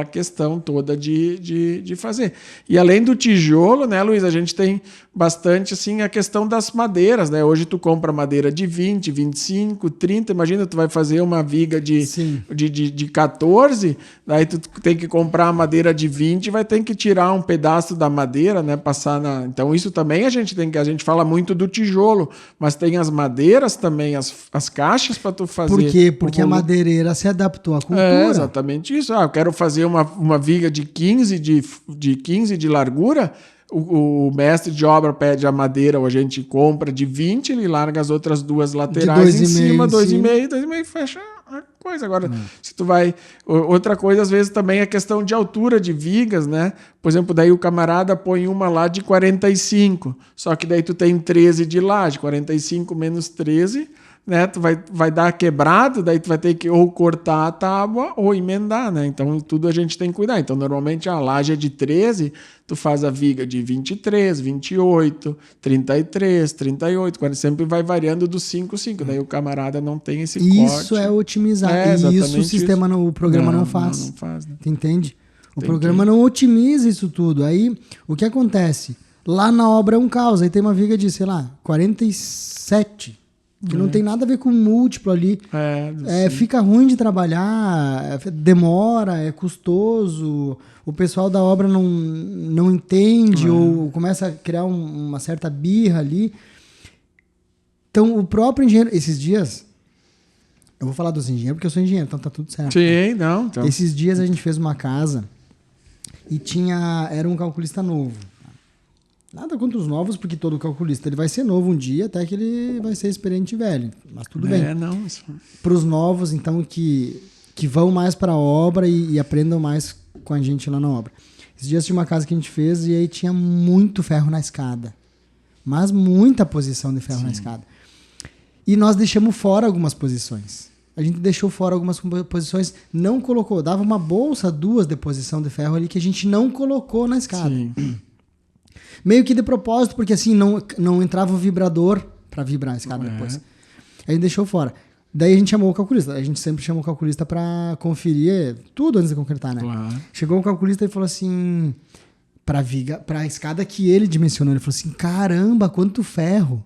questão toda de fazer. E além do tijolo, né, Luiz, a gente tem bastante assim a questão das madeiras, né? Hoje tu compra madeira de 20, 25, 30, imagina, tu vai fazer uma viga de 14, daí tu tem que comprar a madeira de 20, vai ter que tirar um pedaço da madeira, né, passar na... Então isso também a gente fala muito do tijolo, mas tem as madeiras também, as caixas para tu fazer. Por quê? Porque a madeireira se adaptou à cultura. É exatamente isso. Eu quero fazer uma viga de 15 de largura, o mestre de obra pede a madeira, ou a gente compra de 20, ele larga as outras 2 laterais em cima, 2,5, fecha a coisa. Agora, se tu vai... Outra coisa, às vezes, também é questão de altura de vigas, né? Por exemplo, daí o camarada põe uma lá de 45, só que daí tu tem 13 de laje, 45 menos 13... Né, tu vai dar quebrado, daí tu vai ter que ou cortar a tábua ou emendar, né? Então tudo a gente tem que cuidar. Então normalmente a laje é de 13, tu faz a viga de 23, 28, 33, 38, 40, sempre vai variando do 5, daí o camarada não tem esse corte. Isso é otimizar, isso o sistema, o programa não faz. Não faz, né? Tu entende? O programa não otimiza isso tudo. Aí o que acontece? Lá na obra é um caos, aí tem uma viga de, sei lá, 47, que não tem nada a ver com múltiplo ali. Fica ruim de trabalhar, demora, é custoso, o pessoal da obra não entende ou começa a criar uma certa birra ali. Então, o próprio engenheiro... Esses dias... Eu vou falar dos engenheiros porque eu sou engenheiro, então tá tudo certo. Sim, não. Então. Esses dias a gente fez uma casa e era um calculista novo. Nada contra os novos, porque todo calculista ele vai ser novo um dia, até que ele vai ser experiente e velho. Mas tudo bem. Para os novos, então, que vão mais para a obra e aprendam mais com a gente lá na obra. Esses dias tinha uma casa que a gente fez e aí tinha muito ferro na escada. Mas muita posição de ferro na escada. E nós deixamos fora algumas posições. A gente deixou fora algumas posições, não colocou. Dava uma bolsa, 2 de posição de ferro ali que a gente não colocou na escada. Sim. Meio que de propósito, porque assim, não entrava o vibrador para vibrar a escada depois. Aí a gente deixou fora. Daí a gente chamou o calculista. A gente sempre chama o calculista para conferir tudo antes de concretar, né? Claro. Chegou o calculista e falou assim, pra escada que ele dimensionou, ele falou assim, caramba, quanto ferro.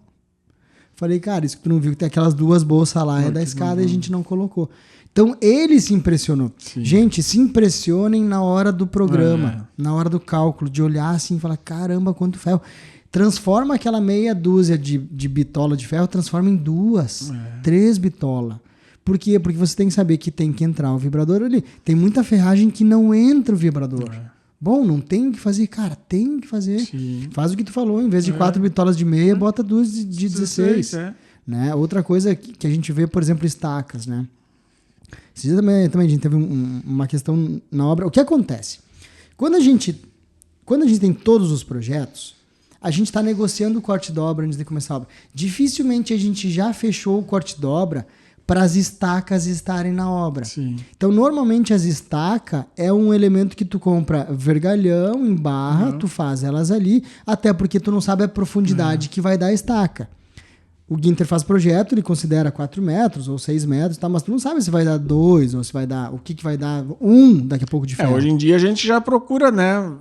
Falei, cara, isso que tu não viu, que tem aquelas 2 bolsas lá, é da escada e a gente não colocou. Então, ele se impressionou. Sim. Gente, se impressionem na hora do programa, na hora do cálculo, de olhar assim e falar, caramba, quanto ferro. Transforma aquela meia dúzia de bitola de ferro, transforma em 2, 3 bitola. Por quê? Porque você tem que saber que tem que entrar o vibrador ali. Tem muita ferragem que não entra o vibrador. Bom, não tem o que fazer. Cara, tem o que fazer. Sim. Faz o que tu falou. Em vez de 4 bitolas de meia, bota 2 de 16. Né? Outra coisa que a gente vê, por exemplo, estacas, né? Esse dia também a gente teve uma questão na obra. O que acontece? Quando a gente tem todos os projetos, a gente está negociando o corte de obra antes de começar a obra. Dificilmente a gente já fechou o corte de obra para as estacas estarem na obra. Sim. Então, normalmente, as estacas é um elemento que tu compra vergalhão em barra, tu faz elas ali, até porque tu não sabe a profundidade que vai dar a estaca. O Ginter faz projeto, ele considera 4 metros ou 6 metros, tá? Mas tu não sabe se vai dar 2 ou se vai dar... O que vai dar 1 daqui a pouco de ferro. Hoje em dia a gente já procura, né?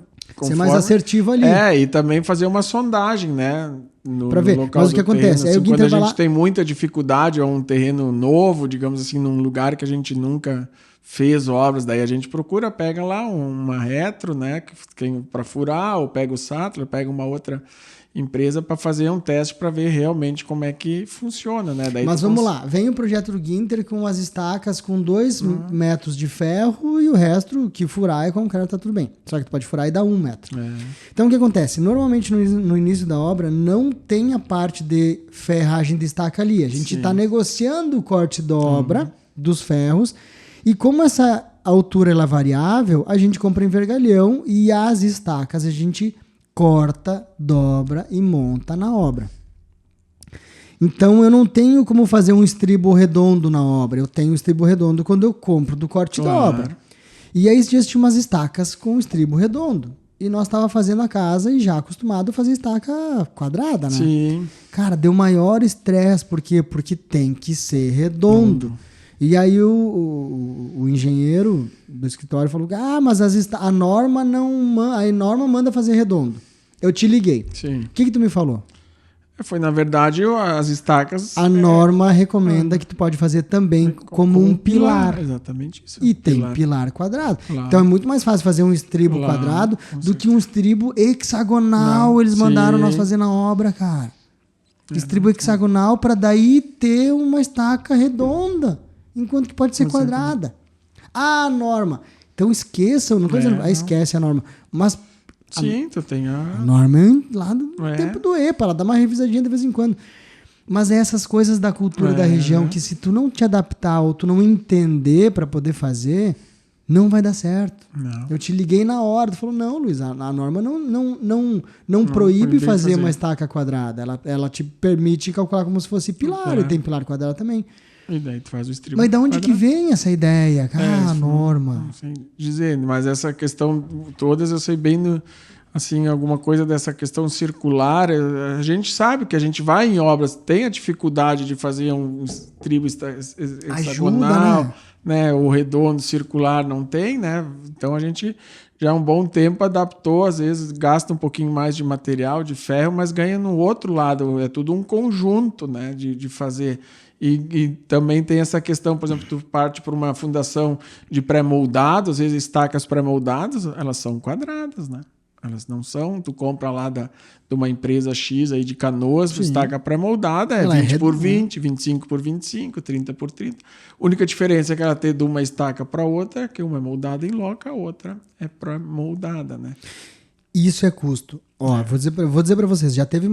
Ser mais assertivo ali. E também fazer uma sondagem, né? Para ver. Local. Mas o que acontece? Terreno, aí o quando a gente lá... tem muita dificuldade, é um terreno novo, digamos assim, num lugar que a gente nunca fez obras, daí a gente procura, pega lá uma retro, né? Para furar, ou pega o Sattler, pega uma outra empresa para fazer um teste para ver realmente como é que funciona, né? Daí mas vamos lá, vem o projeto do Ginter com as estacas com 2 metros de ferro e o resto que furar e concreto tá tudo bem. Só que tu pode furar e dar 1 metro. Então o que acontece? Normalmente no início da obra não tem a parte de ferragem de estaca ali. A gente está negociando o corte da obra dos ferros e como essa altura ela é variável, a gente compra em vergalhão e as estacas a gente corta, dobra e monta na obra. Então eu não tenho como fazer um estribo redondo na obra. Eu tenho estribo redondo quando eu compro do corte da obra. E aí tinha umas estacas com estribo redondo. E nós estava fazendo a casa e já acostumado a fazer estaca quadrada, né? Sim. Cara, deu maior estresse. Por quê? Porque tem que ser redondo. E aí o engenheiro do escritório falou: mas a norma a norma manda fazer redondo. Eu te liguei. Sim. O que tu me falou? Foi, na verdade, as estacas... A norma recomenda que tu pode fazer também como um pilar. Exatamente isso. E tem pilar quadrado. Claro. Então é muito mais fácil fazer um estribo quadrado do que um estribo hexagonal. Eles mandaram nós fazer na obra, cara. Estribo hexagonal para daí ter uma estaca redonda. Enquanto que pode ser quadrada. A norma. Então esqueçam, não estou dizendo, esquece a norma. Mas sim, tu tem a norma lá do tempo do EPA, ela dá uma revisadinha de vez em quando. Mas é essas coisas da cultura da região que se tu não te adaptar ou tu não entender para poder fazer, não vai dar certo. Não. Eu te liguei na hora, tu falou: não, Luiz, a norma não proíbe fazer uma estaca quadrada. Ela te permite calcular como se fosse pilar, e tem pilar quadrado também. E daí tu faz o estribo. Mas de onde que vem essa ideia? A norma. Não sei dizer, mas essa questão todas eu sei bem, assim, alguma coisa dessa questão circular. A gente sabe que a gente vai em obras, tem a dificuldade de fazer um estribo hexagonal, ajuda, né? O redondo, circular não tem, né? Então a gente já há um bom tempo adaptou, às vezes gasta um pouquinho mais de material, de ferro, mas ganha no outro lado. É tudo um conjunto, né? De fazer. E também tem essa questão, por exemplo, tu parte para uma fundação de pré-moldado, às vezes estacas pré-moldadas, elas são quadradas, né? Elas não são, tu compra lá de uma empresa X aí de Canoas, estaca pré-moldada, é 20 por 20, 25 por 25, 30 por 30. A única diferença é que ela tem de uma estaca para outra, é que uma é moldada em loca, a outra é pré-moldada, né? Isso é custo. Ó, vou dizer para vocês, já teve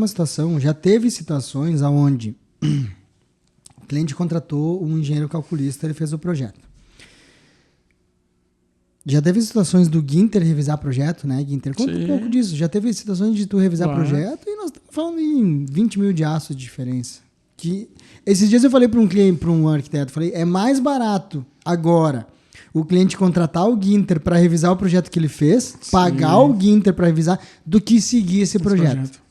situações onde o cliente contratou um engenheiro calculista, ele fez o projeto. Já teve situações do Ginter revisar projeto, né, Ginter? Conta um pouco disso. Já teve situações de tu revisar projeto e nós estamos falando em 20 mil de aço de diferença. Que esses dias eu falei para um cliente, para um arquiteto, falei, é mais barato agora o cliente contratar o Ginter para revisar o projeto que ele fez, pagar o Ginter para revisar, do que seguir esse projeto.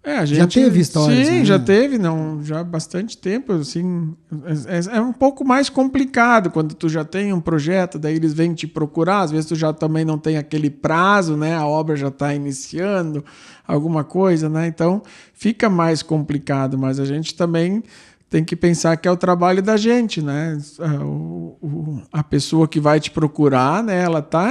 A gente, já teve histórias? Sim, né? já teve, já há bastante tempo. Assim, é um pouco mais complicado quando tu já tem um projeto, daí eles vêm te procurar, às vezes tu já também não tem aquele prazo, né? A obra já está iniciando, alguma coisa, né? Então fica mais complicado, mas a gente também tem que pensar que é o trabalho da gente, né? A pessoa que vai te procurar, né? Ela tá,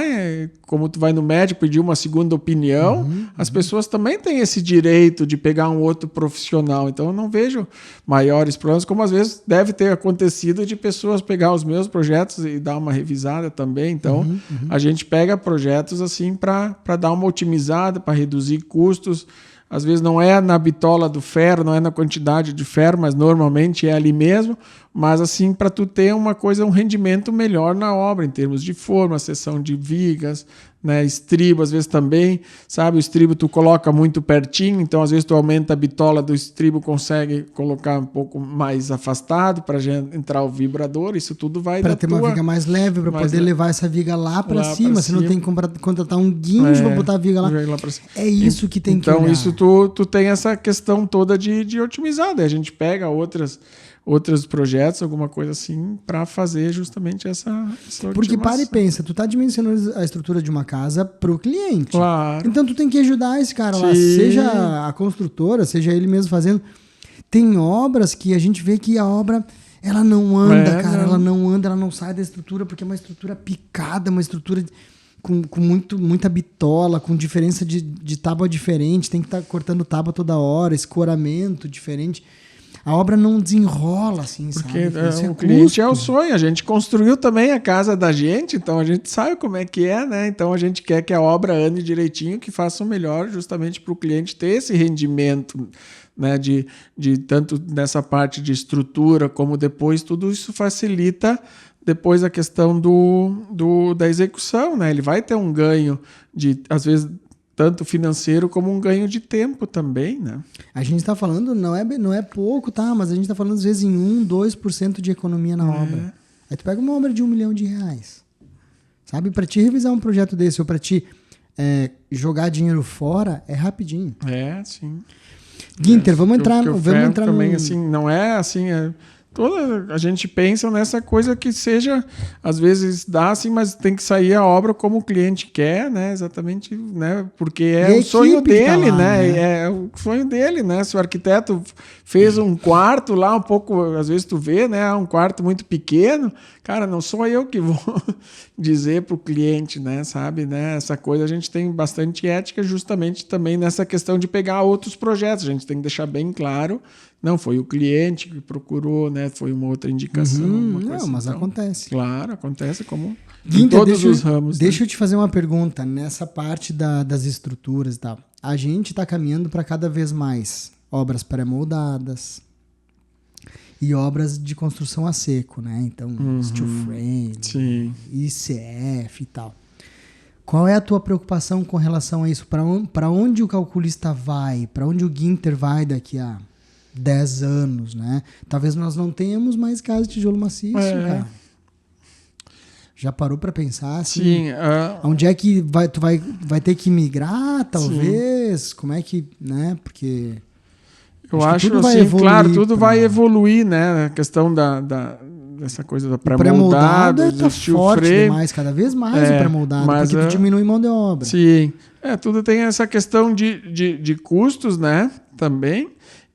como tu vai no médico pedir uma segunda opinião, as pessoas também têm esse direito de pegar um outro profissional. Então eu não vejo maiores problemas, como às vezes deve ter acontecido de pessoas pegar os meus projetos e dar uma revisada também. Então a gente pega projetos assim para dar uma otimizada, para reduzir custos. Às vezes não é na bitola do ferro, não é na quantidade de ferro, mas normalmente é ali mesmo. Mas assim, para tu ter uma coisa, um rendimento melhor na obra, em termos de forma, seção de vigas, né, estribo, às vezes também, sabe? O estribo tu coloca muito pertinho, então às vezes tu aumenta a bitola do estribo, consegue colocar um pouco mais afastado para entrar o vibrador, isso tudo vai para ter uma viga mais leve, para poder levar essa viga lá para cima. Você não tem que contratar um guincho para botar a viga lá. É isso que tem que olhar. Então isso tu tem essa questão toda de otimizar, daí a gente pega outras outros projetos, alguma coisa assim, para fazer justamente essa Porque otimização. para e pensa, tu tá dimensionando a estrutura de uma casa pro cliente. Claro. Então tu tem que ajudar esse cara lá, Sim. seja a construtora, seja ele mesmo fazendo. Tem obras que a gente vê que a obra, ela não anda, cara, ela não anda, ela não sai da estrutura, porque é uma estrutura picada, uma estrutura com muita bitola, com diferença de tábua diferente, tem que estar cortando tábua toda hora, escoramento diferente. A obra não desenrola, assim, porque sabe? O cliente é o sonho. A gente construiu também a casa da gente, então a gente sabe como é que é, né? Então a gente quer que a obra ande direitinho, que faça o melhor justamente para o cliente ter esse rendimento, né? De tanto nessa parte de estrutura como depois, tudo isso facilita depois a questão da execução, né? Ele vai ter um ganho de, às vezes, tanto financeiro como um ganho de tempo também, né? A gente está falando, não é pouco, tá? Mas a gente está falando às vezes em 2% de economia na obra. Aí tu pega uma obra de R$1 milhão, sabe? Para te revisar um projeto desse ou para te jogar dinheiro fora, é rapidinho. Sim. Guinter, vamos entrar também, assim, não é assim... a gente pensa nessa coisa que seja, às vezes dá assim, mas tem que sair a obra como o cliente quer, né? Exatamente, né? Porque é o sonho dele, tá lá, né? É o sonho dele, né? Se o arquiteto fez um quarto lá, um pouco, às vezes tu vê, né? Um quarto muito pequeno, cara, não sou eu que vou dizer para o cliente, né? Sabe, né? Essa coisa a gente tem bastante ética justamente também nessa questão de pegar outros projetos. A gente tem que deixar bem claro. Não foi o cliente que procurou, né? Foi uma outra indicação. Mas acontece. Claro, acontece como Guinter, em todos os ramos. Deixa eu te fazer uma pergunta nessa parte das estruturas e tal. A gente está caminhando para cada vez mais obras pré-moldadas e obras de construção a seco, né? Então, steel frame, ICF e tal. Qual é a tua preocupação com relação a isso? Para onde o calculista vai? Para onde o Guinter vai daqui a 10 anos, né? Talvez nós não tenhamos mais casa de tijolo maciço, cara. Já parou para pensar assim? Sim. Onde é que tu vai ter que migrar, talvez? Sim. Como é que, né? Porque eu acho assim, claro, tudo vai evoluir, né? A questão dessa coisa da pré-moldado, tá forte demais, cada vez mais o pré-moldado, porque tu diminui mão de obra. Sim. Tudo tem essa questão de custos, né? Também.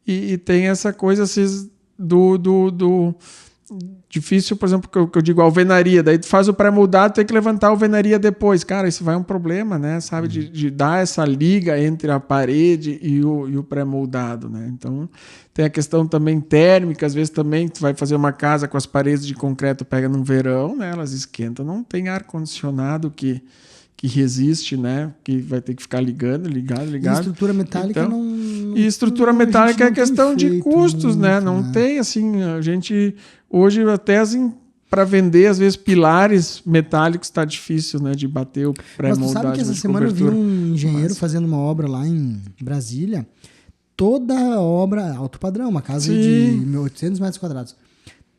E tem essa coisa assim, do difícil, por exemplo, que eu digo alvenaria, daí tu faz o pré-moldado, tem que levantar a alvenaria depois. Cara, isso vai um problema, né? Sabe, de dar essa liga entre a parede e o pré-moldado, né? Então, tem a questão também térmica, às vezes também tu vai fazer uma casa com as paredes de concreto, pega num verão, né? Elas esquentam, não tem ar-condicionado que resiste, né? Que vai ter que ficar ligado. E estrutura metálica então, E estrutura metálica é questão de custos, né? Não tem, assim, a gente... Hoje, até assim, para vender, às vezes, pilares metálicos está difícil, né? De bater o pré-moldagem. Mas tu sabe que essa semana eu vi um engenheiro fazendo uma obra lá em Brasília. Toda a obra, alto padrão, uma casa de 1.800 metros quadrados.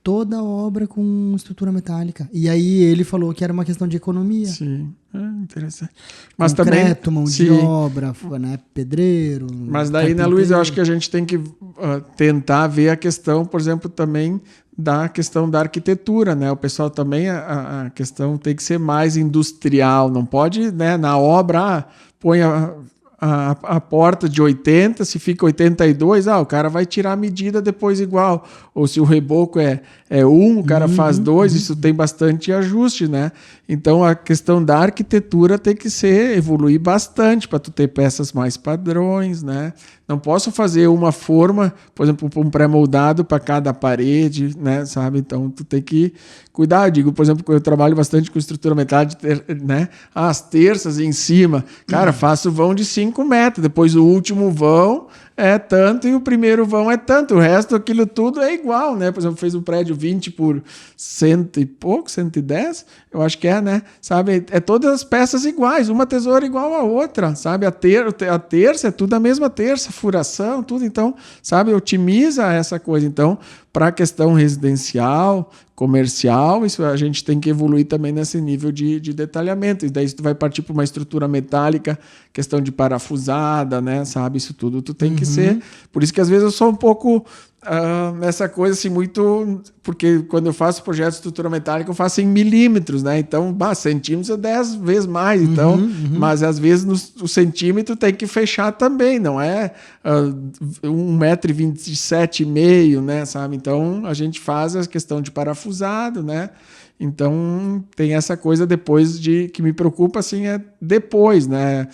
Toda a obra com estrutura metálica. E aí ele falou que era uma questão de economia. Sim, interessante. Mas concreto, também, mão de obra, né, pedreiro. Mas daí, né, Luiz, eu acho que a gente tem que tentar ver a questão, por exemplo, também da questão da arquitetura, né? O pessoal também, a questão tem que ser mais industrial. Não pode, né, na obra, põe a porta de 80, se fica 82, o cara vai tirar a medida depois igual. Ou se o reboco é 1, o cara faz 2, isso tem bastante ajuste, né? Então a questão da arquitetura tem que evoluir bastante para tu ter peças mais padrões, né? Não posso fazer uma forma, por exemplo, um pré-moldado para cada parede, né? Sabe? Então tu tem que cuidar. Eu digo, por exemplo, eu trabalho bastante com estrutura metálica, né? As terças em cima, cara, faço vão de 5 metros, depois o último vão é tanto e o primeiro vão é tanto, o resto, aquilo tudo é igual, né? Por exemplo, fez um prédio 20 por 100 e pouco, 110, eu acho que né? Sabe? É todas as peças iguais, uma tesoura igual a outra, sabe? A terça é tudo a mesma terça, furação, tudo, então, sabe? Otimiza essa coisa. Então, para a questão residencial, comercial, isso a gente tem que evoluir também nesse nível de detalhamento. E daí tu vai partir para uma estrutura metálica, questão de parafusada, né? Sabe? Isso tudo tu tem que ser. Por isso que às vezes eu sou um pouco nessa coisa assim muito... Porque quando eu faço projeto de estrutura metálica, eu faço em milímetros, né? Então, centímetros é 10 vezes mais. Então, mas às vezes o centímetro tem que fechar também, não é 1,27 m, né? Sabe? Então, a gente faz a questão de parafusado, né? Então, tem essa coisa depois que me preocupa, assim, é depois, né?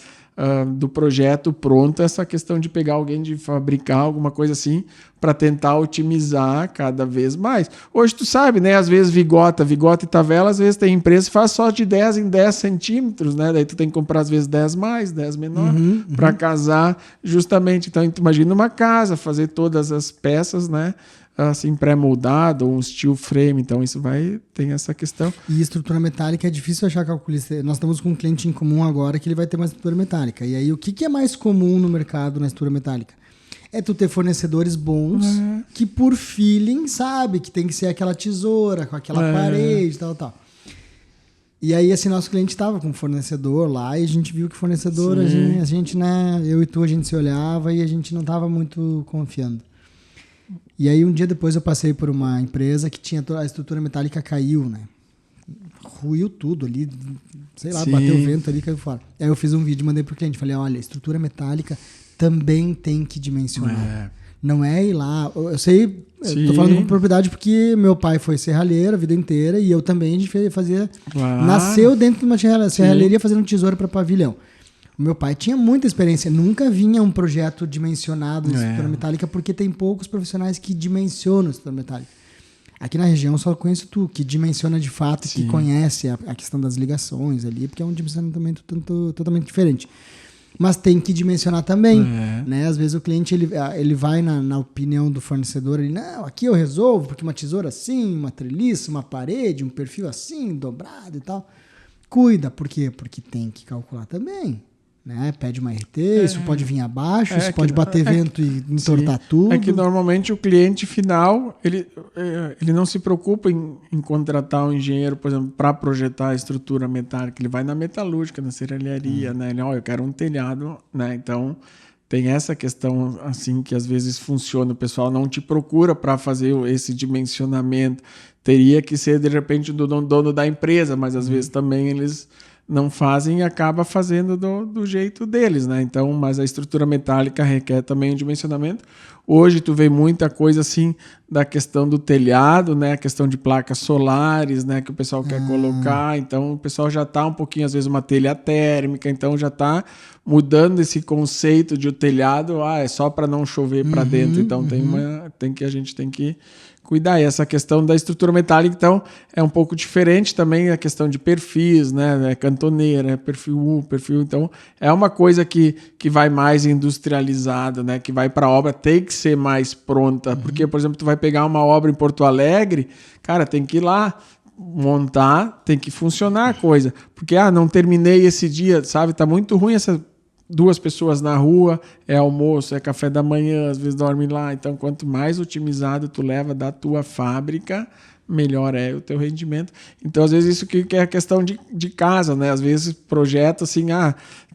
Do projeto pronto, essa questão de pegar alguém, de fabricar alguma coisa assim, para tentar otimizar cada vez mais. Hoje tu sabe, né? Às vezes vigota e tabela, às vezes tem empresa que faz só de 10 em 10 centímetros, né? Daí tu tem que comprar às vezes 10 mais, 10 menor, para casar justamente. Então, tu imagina uma casa, fazer todas as peças, né? Assim, pré-moldado, ou um steel frame, então isso tem essa questão. E estrutura metálica é difícil achar calculista. Nós estamos com um cliente em comum agora que ele vai ter uma estrutura metálica. E aí, o que é mais comum no mercado na estrutura metálica? É tu ter fornecedores bons que, por feeling, sabe que tem que ser aquela tesoura, com aquela parede, tal. E aí, assim, nosso cliente estava com um fornecedor lá e a gente viu que o fornecedor, a gente, né, eu e tu, a gente se olhava e a gente não estava muito confiando. E aí, um dia depois, eu passei por uma empresa que tinha a estrutura metálica caiu, né? Ruiu tudo ali, sei lá, bateu o vento ali e caiu fora. Aí eu fiz um vídeo e mandei pro cliente. Falei, olha, estrutura metálica também tem que dimensionar. Não é ir lá... Eu sei, eu tô falando com propriedade porque meu pai foi serralheiro a vida inteira e eu também, a gente fazia... Nasceu dentro de uma serralheria fazendo tesoura para pavilhão. O meu pai tinha muita experiência, nunca vinha um projeto dimensionado de estrutura metálica, porque tem poucos profissionais que dimensionam estrutura metálica. Aqui na região só conheço tu, que dimensiona de fato, que conhece a questão das ligações ali, porque é um dimensionamento totalmente diferente. Mas tem que dimensionar também, né? Às vezes o cliente ele vai na opinião do fornecedor, ele, não, aqui eu resolvo, porque uma tesoura assim, uma treliça, uma parede, um perfil assim, dobrado e tal. Cuida, por quê? Porque tem que calcular também. Né? Pede uma RT, isso pode vir abaixo, isso pode bater vento e entortar tudo. É que normalmente o cliente final ele não se preocupa em contratar um engenheiro, por exemplo, para projetar a estrutura metálica. Ele vai na metalúrgica, na serralharia, né? Ele, eu quero um telhado, né? Então tem essa questão assim que às vezes funciona. O pessoal não te procura para fazer esse dimensionamento. Teria que ser de repente do dono da empresa, mas às vezes também eles não fazem e acaba fazendo do jeito deles, né? Então, mas a estrutura metálica requer também um dimensionamento. Hoje tu vê muita coisa assim da questão do telhado, né? A questão de placas solares, né? Que o pessoal quer colocar. Então, o pessoal já está um pouquinho, às vezes, uma telha térmica. Então, já está mudando esse conceito de o telhado, é só para não chover para dentro. Então, a gente tem que cuidar. E essa questão da estrutura metálica, então, é um pouco diferente também a questão de perfis, né? Cantoneira, perfil 1, perfil... Então, é uma coisa que vai mais industrializada, né? Que vai para a obra, tem que ser mais pronta. Porque, por exemplo, tu vai pegar uma obra em Porto Alegre, cara, tem que ir lá montar, tem que funcionar a coisa. Porque, não terminei esse dia, sabe? Tá muito ruim essa... 2 pessoas na rua, é almoço, é café da manhã, às vezes dorme lá. Então, quanto mais otimizado tu leva da tua fábrica, melhor é o teu rendimento. Então, às vezes, isso que é a questão de casa, né? Às vezes, projeto assim,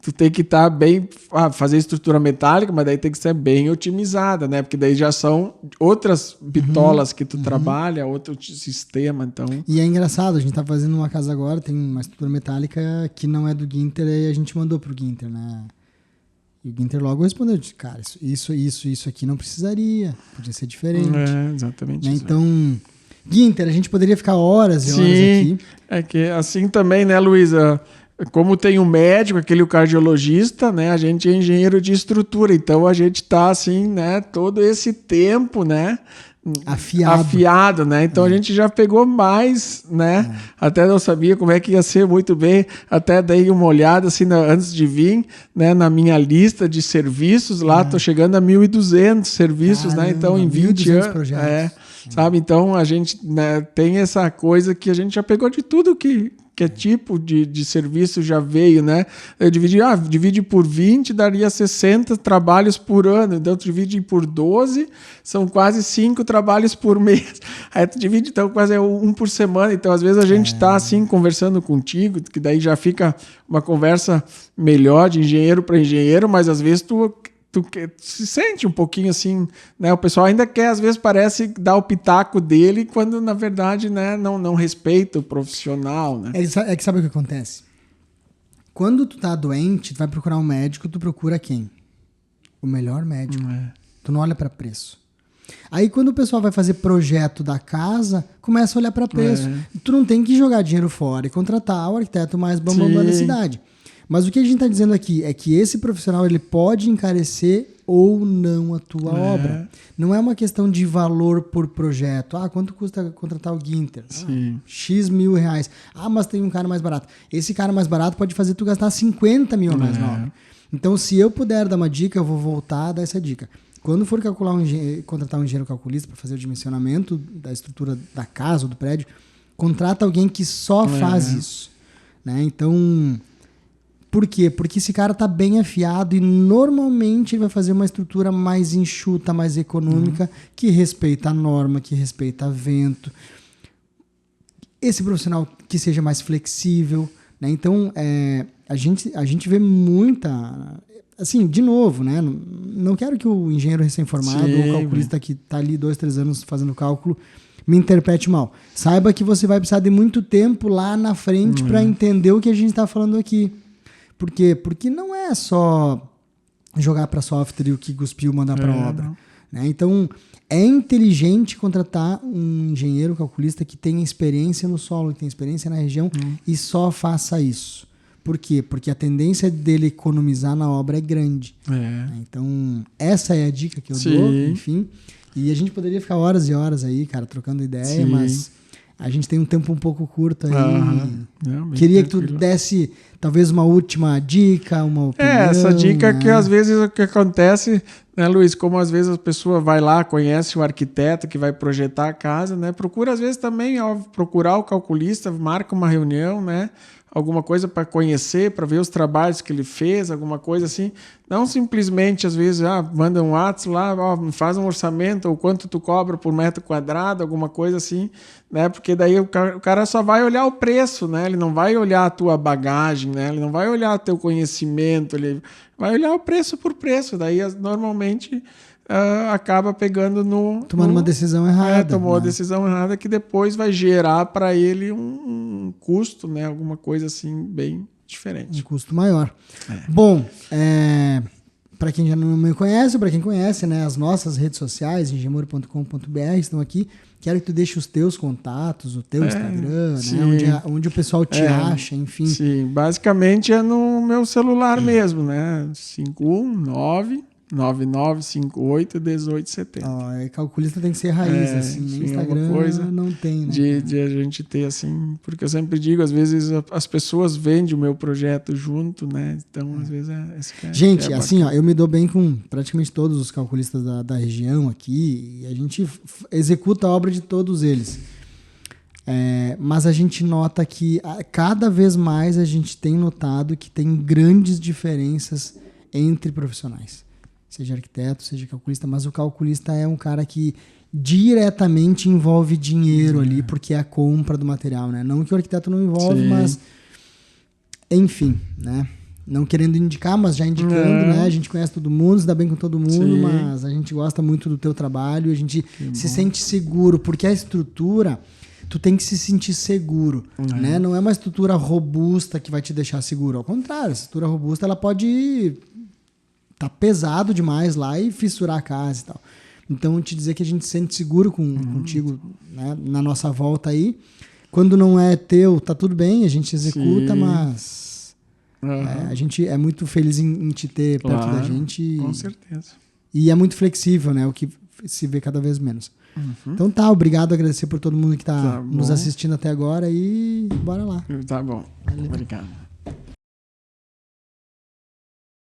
tu tem que estar bem, fazer estrutura metálica, mas daí tem que ser bem otimizada, né? Porque daí já são outras bitolas que tu trabalha, outro sistema, então... E é engraçado, a gente tá fazendo uma casa agora, tem uma estrutura metálica que não é do Ginter, e a gente mandou pro Ginter, né? E o Ginter logo respondeu, disse, cara, isso aqui não precisaria, podia ser diferente. Exatamente. Né? Então, Ginter, a gente poderia ficar horas e horas aqui. É que assim também, né, Luísa? Como tem um médico, aquele cardiologista, né? A gente é engenheiro de estrutura, então a gente tá assim, né? Todo esse tempo, né? Afiado, né? Então a gente já pegou mais, né? Até não sabia como é que ia ser muito bem. Até dei uma olhada assim antes de vir, né? Na minha lista de serviços lá, tô chegando a 1.200 serviços, né? Então em 20 anos, projetos. Sabe? Então a gente, né, tem essa coisa que a gente já pegou de tudo que é tipo de serviço já veio, né? Eu divide por 20, daria 60 trabalhos por ano. Então, tu divide por 12, são quase 5 trabalhos por mês. Aí tu divide, então, quase um por semana. Então, às vezes, a gente está, assim, conversando contigo, que daí já fica uma conversa melhor de engenheiro para engenheiro, mas, às vezes, tu se sente um pouquinho assim, né? O pessoal ainda quer, às vezes parece dar o pitaco dele, quando na verdade, né, não respeita o profissional, né? É que sabe o que acontece? Quando tu tá doente, tu vai procurar um médico, tu procura quem? O melhor médico. Tu não olha para preço. Aí quando o pessoal vai fazer projeto da casa, começa a olhar para preço. Tu não tem que jogar dinheiro fora e contratar o arquiteto mais bambambam da cidade. Mas o que a gente está dizendo aqui é que esse profissional ele pode encarecer ou não a tua obra. Não é uma questão de valor por projeto. Quanto custa contratar o Ginter? X mil reais. Mas tem um cara mais barato. Esse cara mais barato pode fazer tu gastar 50 mil a mais na obra. Então, se eu puder dar uma dica, eu vou voltar a dar essa dica. Quando for contratar um engenheiro calculista para fazer o dimensionamento da estrutura da casa ou do prédio, contrata alguém que só faz isso. Né? Então... Por quê? Porque esse cara tá bem afiado e normalmente ele vai fazer uma estrutura mais enxuta, mais econômica, que respeita a norma, que respeita vento. Esse profissional que seja mais flexível, né? Então, a gente vê muita... Assim, de novo, né? Não quero que o engenheiro recém-formado ou o calculista que tá ali 2, 3 anos fazendo cálculo me interprete mal. Saiba que você vai precisar de muito tempo lá na frente para entender o que a gente está falando aqui. Por quê? Porque não é só jogar para software e o que cuspiu mandar para obra. Né? Então, é inteligente contratar um engenheiro calculista que tenha experiência no solo, que tenha experiência na região e só faça isso. Por quê? Porque a tendência dele economizar na obra é grande. Né? Então, essa é a dica que eu dou, enfim. E a gente poderia ficar horas e horas aí, cara, trocando ideia, mas... A gente tem um tempo um pouco curto aí. Queria que tu desse talvez uma última dica, uma opinião. Essa dica que às vezes o que acontece, né, Luiz? Como às vezes a pessoa vai lá, conhece o arquiteto que vai projetar a casa, né? Procura às vezes também procurar o calculista, marca uma reunião, né? Alguma coisa para conhecer, para ver os trabalhos que ele fez, alguma coisa assim. Não simplesmente, às vezes, manda um WhatsApp lá, me faz um orçamento, ou quanto tu cobra por metro quadrado, alguma coisa assim, né? Porque daí o cara só vai olhar o preço, né? Ele não vai olhar a tua bagagem, né? Ele não vai olhar o teu conhecimento, ele vai olhar o preço por preço. Daí, normalmente... acaba pegando tomando uma decisão errada. Tomou a decisão errada que depois vai gerar para ele um custo, né? Alguma coisa assim bem diferente. Um custo maior. Bom, para quem já não me conhece, para quem conhece, né, as nossas redes sociais, engemuro.com.br, estão aqui. Quero que tu deixe os teus contatos, o teu Instagram, né, onde o pessoal te acha, enfim. Sim, basicamente é no meu celular mesmo, né? 519-9958-1870. Calculista tem que ser raiz, assim, no Instagram coisa não tem, né? De a gente ter, assim, porque eu sempre digo, às vezes as pessoas vendem o meu projeto junto, né? Então, às vezes gente, assim, eu me dou bem com praticamente todos os calculistas da região aqui, e a gente executa a obra de todos eles. Mas a gente nota que cada vez mais a gente tem notado que tem grandes diferenças entre profissionais. Seja arquiteto, seja calculista, mas o calculista é um cara que diretamente envolve dinheiro ali, porque é a compra do material, né? Não que o arquiteto não envolve, mas enfim, né? Não querendo indicar, mas já indicando, né? A gente conhece todo mundo, se dá bem com todo mundo, mas a gente gosta muito do teu trabalho, a gente se sente seguro, porque a estrutura, tu tem que se sentir seguro, né? Não é uma estrutura robusta que vai te deixar seguro, ao contrário, a estrutura robusta, ela pode... tá pesado demais lá e fissurar a casa e tal. Então, te dizer que a gente se sente seguro contigo, né, na nossa volta aí. Quando não é teu, tá tudo bem, a gente executa, mas a gente é muito feliz em te ter perto da gente. Com certeza. E é muito flexível, né? O que se vê cada vez menos. Então obrigado, agradecer por todo mundo que tá nos assistindo até agora e bora lá. Tá bom. Valeu. Obrigado.